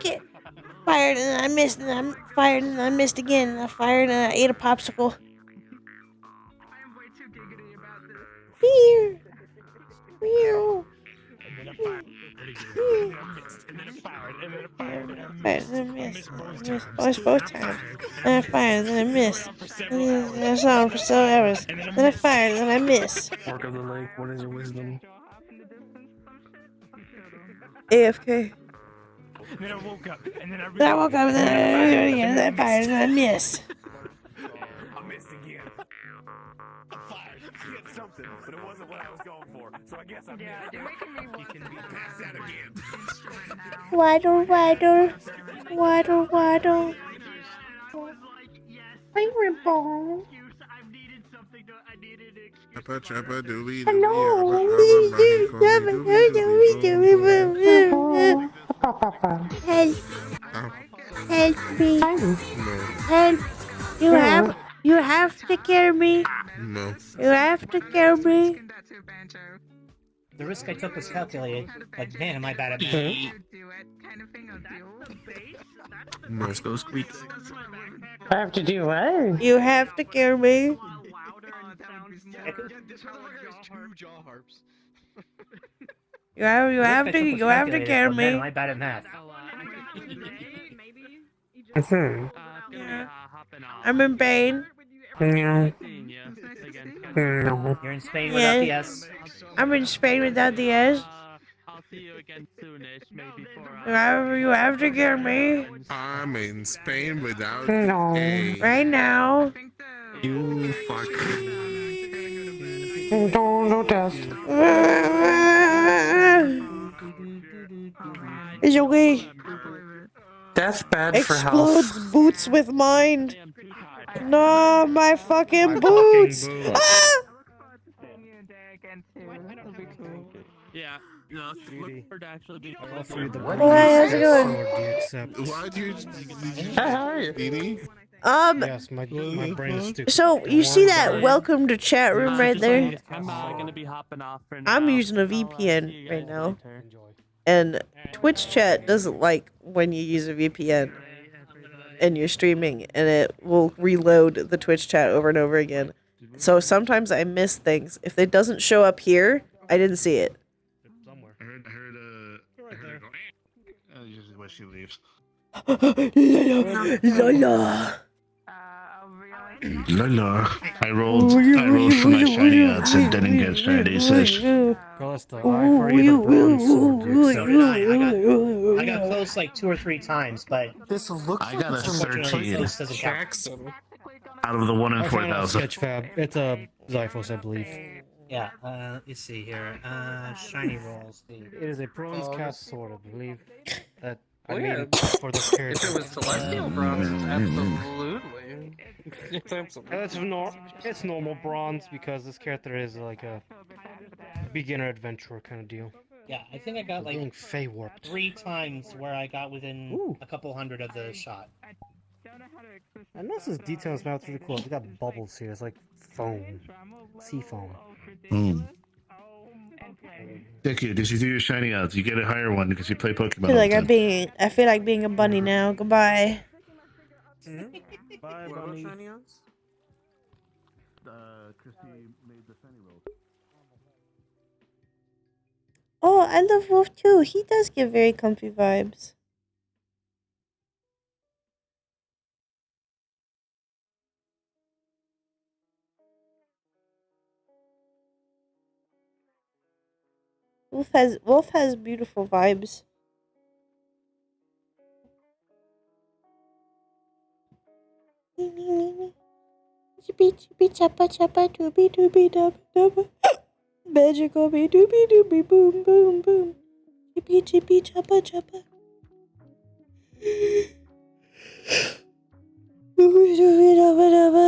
it. Fired and I missed, and I'm fired and I missed again. I fired and I ate a popsicle. Here. Meow. Fired and I missed. Twice both times. Then I fired and I missed. And I saw him for several hours. Then I fired and I missed. Work of the lake, what is your wisdom? AFK. Then I woke up, and then I Then I fired and I missed. I missed again. I fired. I hit something, but it wasn't what I was going for. So I guess I missed. You can be past that again. Waddle. Fireball. Chappa doobie Help me. Help. You have to carry me. No. You have to carry me. The risk I took was calculated. Like, man, am I bad at math? Let's go squeak. I have to do what? You have to carry me. You have to carry Man, am me. I bad at math? I'm in pain. No. You're in Spain without the S. I'm in Spain without the S. You have to carry me. I'm in Spain without No. A. Right now. You fuck. No test. It's okay. That's bad for Explodes health. boots with mind. No, my fucking boots. Ah! Yeah, no, look for it to actually be Hi, how's it going? Why'd you? How are you? Beanie? Yes, my brain is too. So you see that welcome to chat room right there? I'm gonna be hopping off for I'm now. using a VPN right now, and Twitch chat doesn't like when you use a VPN and you're streaming, and it will reload the Twitch chat over and over again. So sometimes I miss things. If it doesn't show up here, I didn't see it. I heard her go. Usually when she leaves. Lola. Lala. I rolled for my shiny odds and didn't get shiny, so Callista, I for either bronze sword. Do you So accept? did I. I got close like 2 or 3 times, but This looks I got a unfortunately 13 close doesn't count. Jackson. out of the 1 in I found out 4,000. Sketchfab. It's a Zyphos, I believe. Yeah, let me see here. Shiny rolls. It is a bronze cast sword, I believe. That I Well, made yeah, it for this character. If it was celestial bronze, it's absolutely. It's absolutely. It's normal bronze because this character is like a beginner adventurer kind of deal. Yeah, I think I got Being like Fey warped. 3 times where I got within a couple hundred of the shot. I noticed this detail is not really cool. It's got bubbles here. It's like foam, sea foam. Thank you. Did you do your shiny odds? You get a higher one because you play Pokemon. I feel like being a bunny now. Goodbye. Bye, bunny. Christy made the shiny roll. Oh, I love Wolf too. He does give very comfy vibes. Wolf has beautiful vibes. Chippy chippy chappa chappa dooby dooby dubba dubba. Magical be dooby dooby boom boom boom. Chippy chippy chappa chappa. Dooby dooby dubba dubba.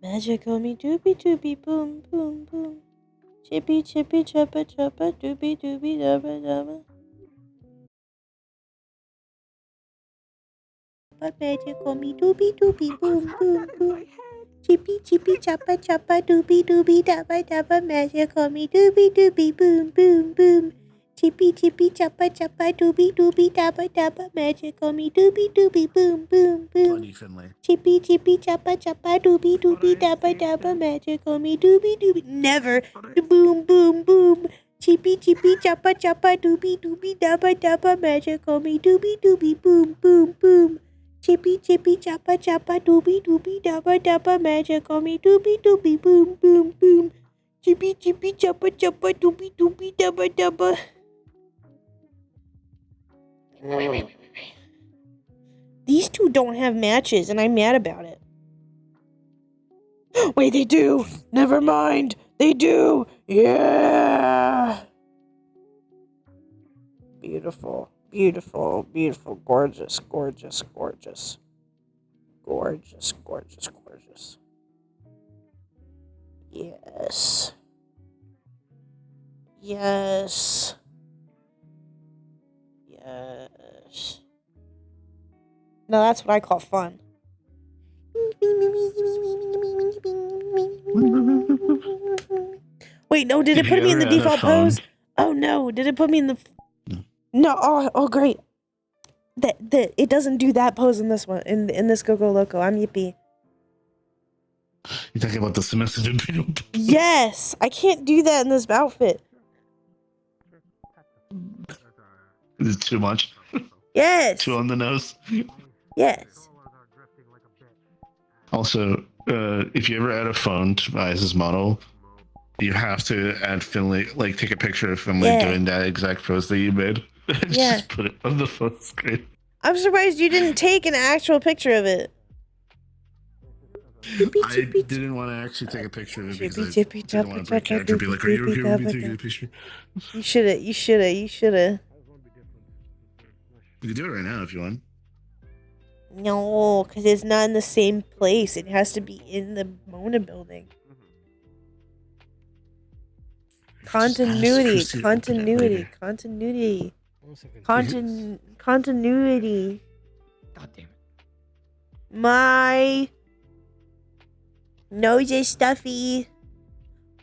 Magical me dooby dooby boom boom boom. Chippy chippy chappa chappa dooby dooby dubba dubba. But magical me dooby dooby boom boom boom. Chippy chippy chappa chappa dooby dooby dabba dabba magical me dooby dooby boom boom boom. Chippy chippy chappa chappa dooby dooby dabba dabba magical me dooby dooby boom boom boom. Bloody Finley. Chippy chippy chappa chappa dooby dooby dabba dabba magical me dooby dooby. Never. Boom boom boom. Chippy chippy chappa chappa dooby dooby dabba dabba magical me dooby dooby boom boom boom. Chippy chippy chappa chappa dooby dooby dabba dabba magical me dooby dooby boom boom boom. Chippy chippy chappa chappa dooby dooby dabba dabba. Wait. These two don't have matches, and I'm mad about it. Wait, they do! Never mind! They do! Yeah! Beautiful, beautiful, beautiful, gorgeous, gorgeous, gorgeous. Gorgeous, gorgeous, gorgeous. Yes. Yes. Yes. No, that's what I call fun. Wait, no, did it put me in the default pose? Oh no, did it put me in the... No, oh great. It doesn't do that pose in this one, in this Go Go Loco. I'm yippee. You're talking about the submissive imperial. Yes, I can't do that in this outfit. Is it too much? Yes. Too on the nose? Yes. Also, if you ever add a phone to Mize's model, you have to add Finley, like take a picture of Finley doing that exact pose that you made. Just put it on the phone screen. I'm surprised you didn't take an actual picture of it. I didn't want to actually take a picture of it because I didn't want to break character and be like, are you okay with me taking a picture? You shoulda. You can do it right now if you want. No, because it's not in the same place. It has to be in the Mona building. Continuity. God damn it. My nose is stuffy.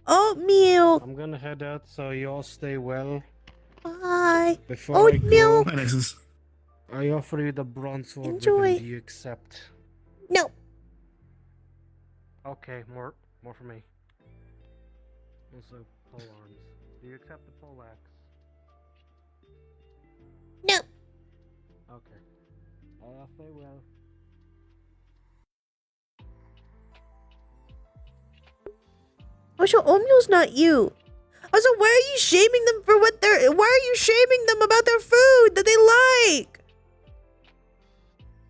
Oatmeal. I'm gonna head out, so you all stay well. Bye. Before Oatmeal. I go, I offer you the bronze sword. Enjoy. Do you accept? No. Okay, more for me. Also, pole arms. Do you accept the pole axe? No. Okay. Off they will. Also, Omyo's not you. Also, why are you shaming them for what they're? Why are you shaming them about their food that they like?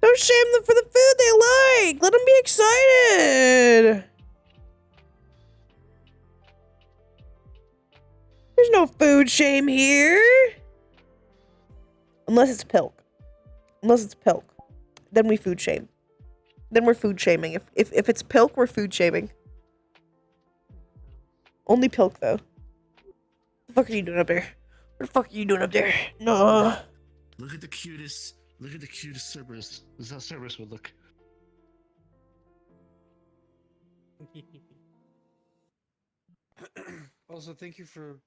Don't shame them for the food they like. Let them be excited. There's no food shame here. Unless it's pilk. Unless it's pilk. Then we food shame. Then we're food shaming. If it's pilk, we're food shaming. Only pilk, though. What the fuck are you doing up there? What the fuck are you doing up there? No. Look at the cutest Cerberus. This is how Cerberus would look. Also, thank you for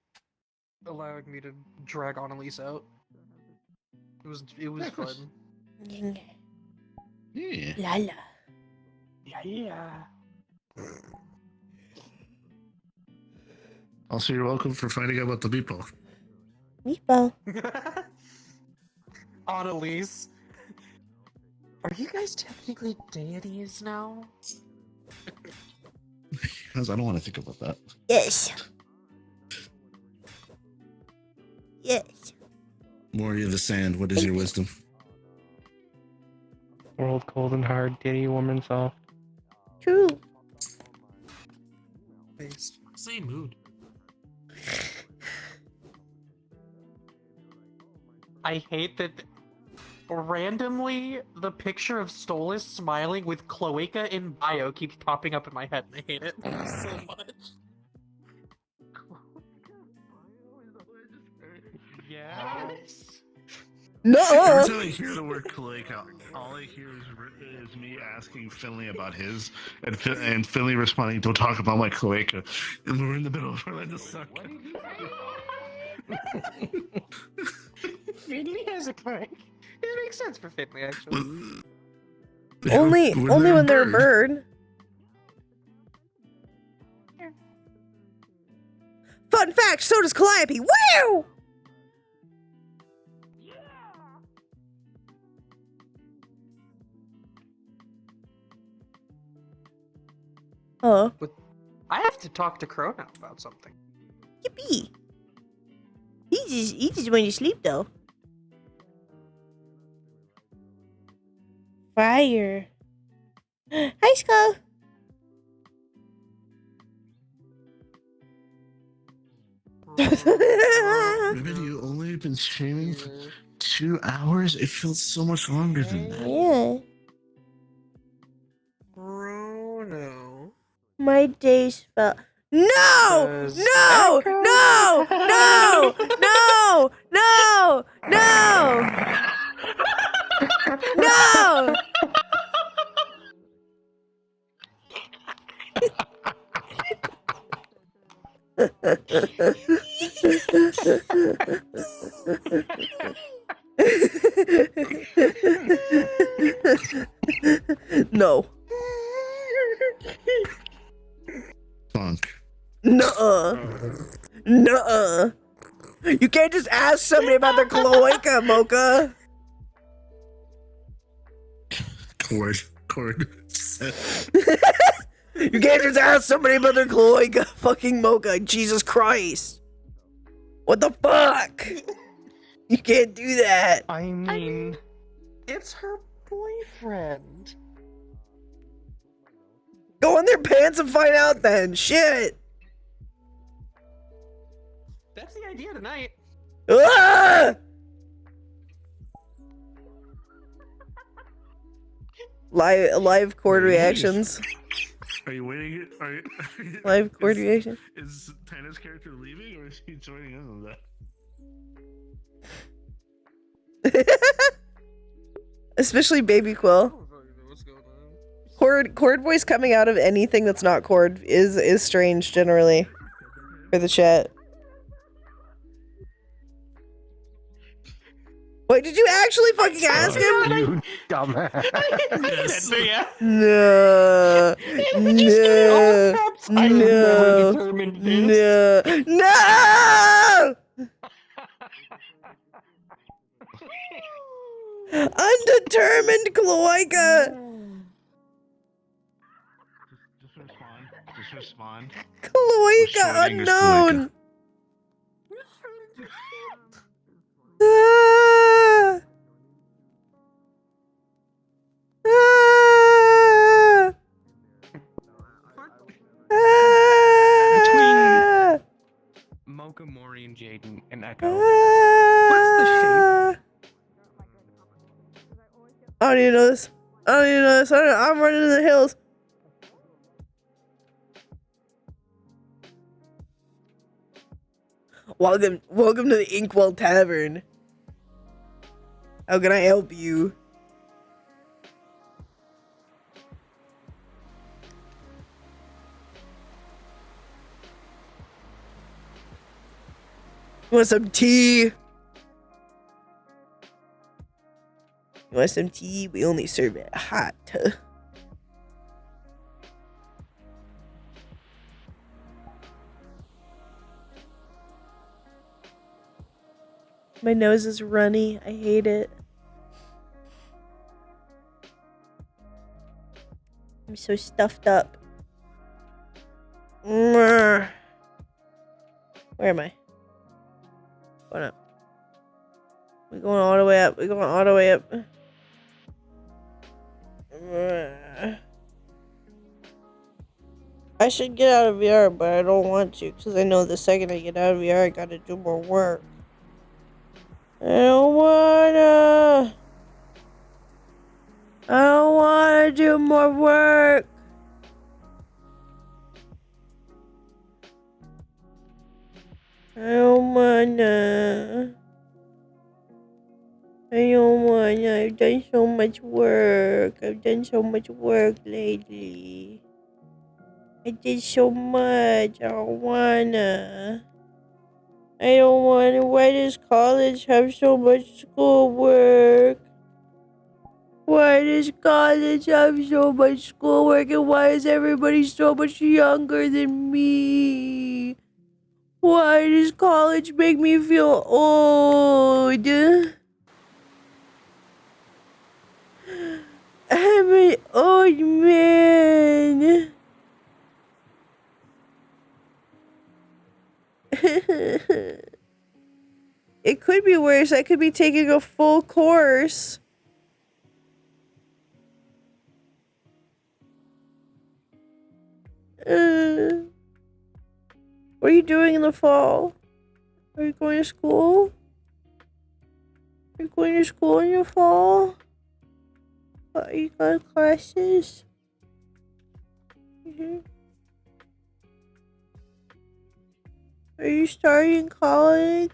allowing me to drag Annalise out. It was fun. Yeah. Lala. Yeah. Also, you're welcome for finding out about the meatball. Meatball. Annalise. Are you guys technically deities now? Because I don't want to think about that. Yes. Yes. Warrior of the Sand, what is your wisdom? World cold and hard, ditty woman soft. True. Same mood. I hate that randomly the picture of Stolas smiling with cloaca in bio keeps popping up in my head, and I hate it so much. Yes. No. Every time I hear the word cloaca, all I hear is me asking Finley about his, and Finley responding, "Don't talk about my cloaca," and we're in the middle of Orlando suck. Finley has a cloak. It makes sense for Finley, actually. Only when they're a bird. Fun fact, so does Calliope. Woo! Huh? But I have to talk to Crow now about something. Yippee. He just went to sleep though. Fire. Hi, Skull. Ribbon, you only been streaming for 2 hours? It feels so much longer than that. Yeah. Bruno. My days felt. No! No! No! No! No! No! No! No! No. Funk. Nuh-uh. Nuh-uh. You can't just ask somebody about their cloaca, Mocha. Cord. You can't just ask somebody about their cloaca, fucking Mocha. Jesus Christ. What the fuck? You can't do that. I mean, it's her boyfriend. Go in their pants and find out then. Shit. that's the idea tonight. Ah! Live cord reactions. Are you waiting? Live cord reaction. Is Tina's character leaving, or is he joining in on that? Especially Baby Quill. Cord voice coming out of anything that's not cord is strange generally for the chat. Wait, did you actually fucking ask him? You dumbass. Yes. No. No. I have never determined this. No. No. Undetermined cloaca. Just respond. Cloaca Schrodinger's unknown. Between Mocha, Mori, and Jaden and Echo. What's the shape? I don't even know this. I don't even know this. I'm running in the hills. Welcome to the Inkwell Tavern. How can I help you? You want some tea? You want some tea? We only serve it hot. My nose is runny. I hate it. I'm so stuffed up. Where am I? Going up. We're going all the way up. We're going all the way up. I should get out of VR, but I don't want to because I know the second I get out of VR, I gotta do more work. I don't wanna do more work. I don't wanna. I've done so much work. I've done so much work lately. I did so much. I don't wanna. Why does college have so much schoolwork? Why does college have so much schoolwork, and why is everybody so much younger than me? Why does college make me feel old? I'm an old man. It could be worse. I could be taking a full course. What are you doing in the fall? Are you going to school? Are you going to school in the fall? Are you going to classes? Are you starting college?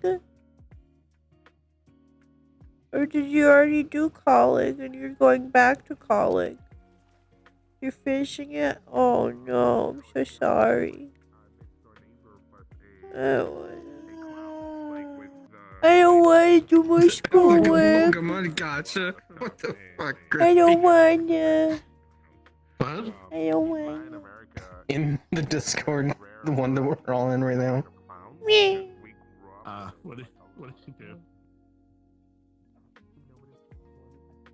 Or did you already do college and you're going back to college? You're finishing it? Oh no, I'm so sorry. I don't want to do more schoolwork. Gotcha. What the fuck? I don't want to. What? I don't want to. In the Discord, the one that we're all in right now. Me. What did you do?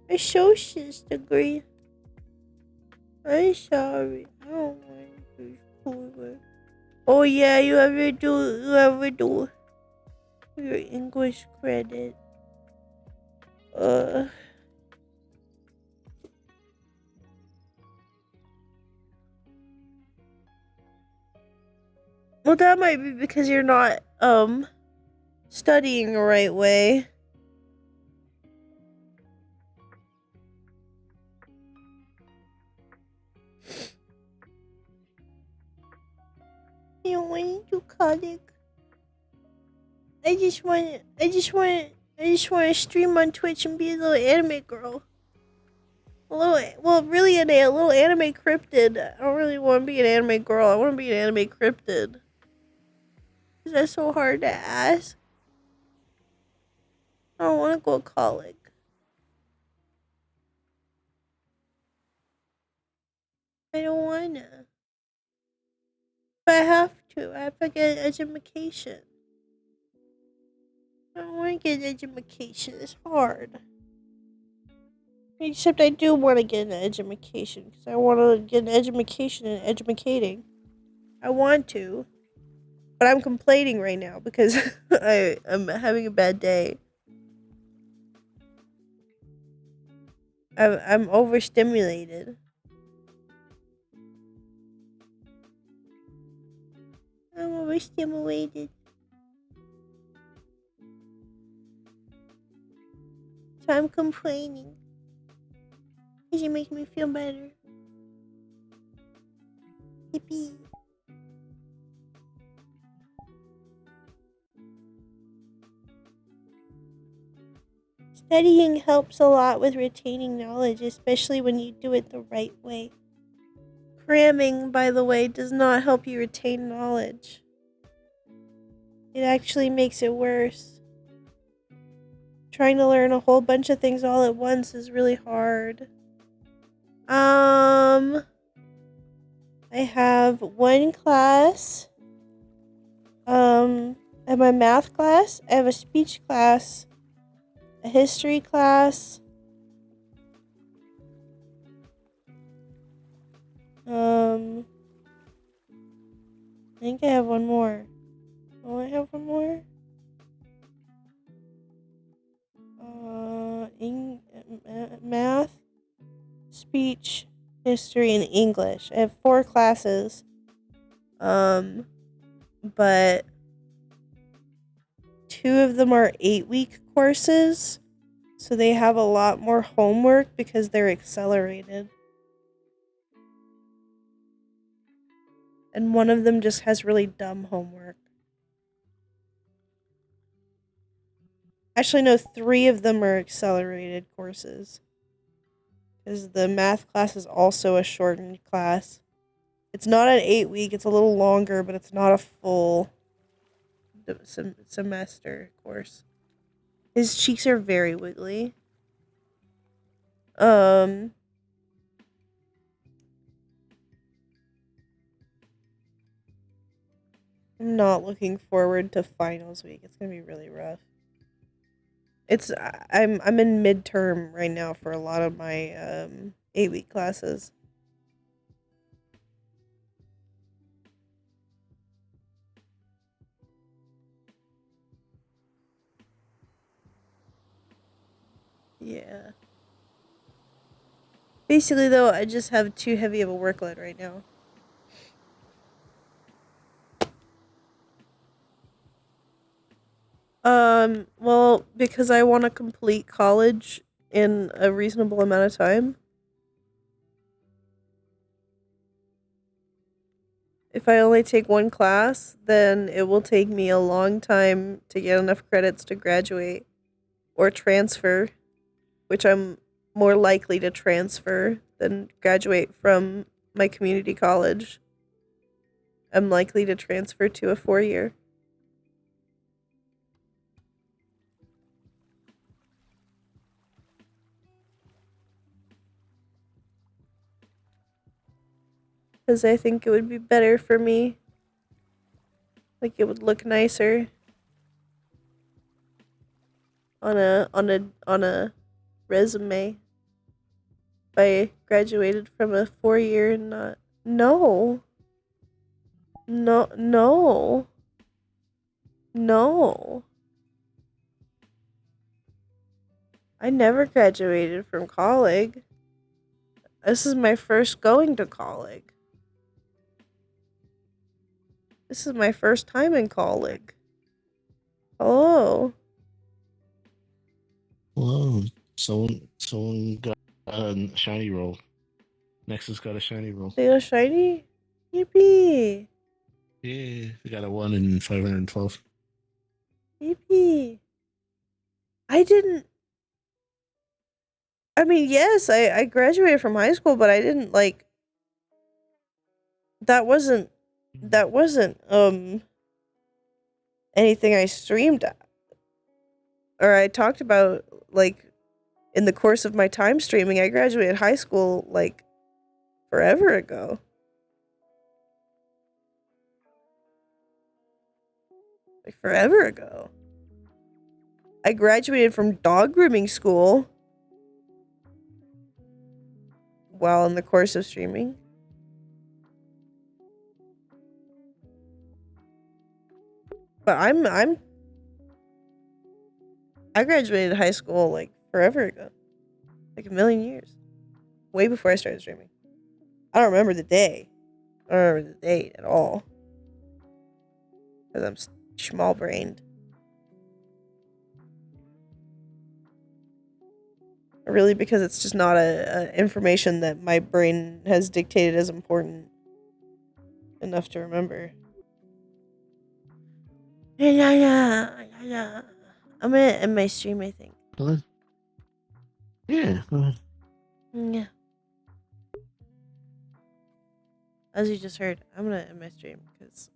Associate's degree. I'm sorry. I don't want to do schoolwork. Oh yeah, you ever do your English credit. Well, that might be because you're not studying the right way. I don't want to do college. I just want to stream on Twitch and be a little anime girl. Really a little anime cryptid. I don't really want to be an anime girl. I want to be an anime cryptid. Is that so hard to ask? I don't want to go to college. I don't want to. But I have to. I have to get an education. I don't want to get an education. It's hard. Except I do want to get an education because I want to get an education in educating. I want to. But I'm complaining right now because I'm having a bad day. I'm overstimulated. I'm overstimulated. So I'm complaining. Because you make me feel better. Yippee. Studying helps a lot with retaining knowledge, especially when you do it the right way. Cramming, by the way, does not help you retain knowledge. It actually makes it worse. Trying to learn a whole bunch of things all at once is really hard. I have one class. I have my math class. I have a speech class. A history class. I think I have one more. Oh, I have one more? Math, speech, history, and English. I have 4 classes. But 2 of them are 8-week courses. So they have a lot more homework because they're accelerated. And one of them just has really dumb homework. Actually, no, 3 of them are accelerated courses. Because the math class is also a shortened class. It's not an 8-week, it's a little longer, but it's not a full semester course. His cheeks are very wiggly. I'm not looking forward to finals week. It's gonna be really rough. I'm in midterm right now for a lot of my 8-week classes. Yeah. Basically though, I just have too heavy of a workload right now. Well, because I want to complete college in a reasonable amount of time. If I only take one class, then it will take me a long time to get enough credits to graduate or transfer, which I'm more likely to transfer than graduate from my community college. I'm likely to transfer to a 4-year. Because I think it would be better for me. Like, it would look nicer on a resume if I graduated from a 4-year and not. No. No. I never graduated from college. This is my first going to college. This is my first time in college. Hello. Whoa. Someone got a shiny roll. Nexus got a shiny roll. They got shiny? Yippee. Yeah, we got a 1 in 512. Yippee. I didn't. I mean, yes, I graduated from high school, but I didn't, like. That wasn't anything I streamed at. or I talked about, like, in the course of my time streaming. I graduated high school, like, forever ago. Like, forever ago. I graduated from dog grooming school while in the course of streaming. But I graduated high school, like, forever ago. Like, a million years. Way before I started streaming. I don't remember the day. I don't remember the date at all. Because I'm small-brained. Really, because it's just not a information that my brain has dictated as important enough to remember. Yeah. I'm gonna end my stream, I think. What? Yeah, go ahead. Yeah. As you just heard, I'm gonna end my stream because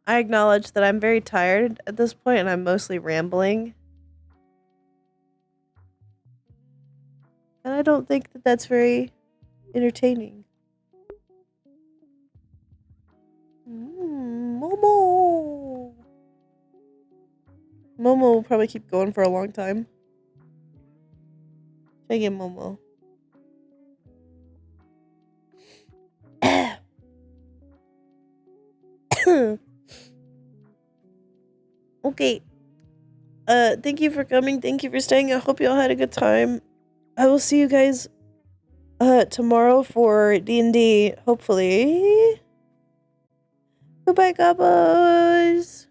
I acknowledge that I'm very tired at this point and I'm mostly rambling. And I don't think that that's very entertaining. Momo! Momo will probably keep going for a long time. Take it, Momo. Okay. Thank you for coming. Thank you for staying. I hope you all had a good time. I will see you guys tomorrow for D&D, hopefully. Goodbye, Gabos.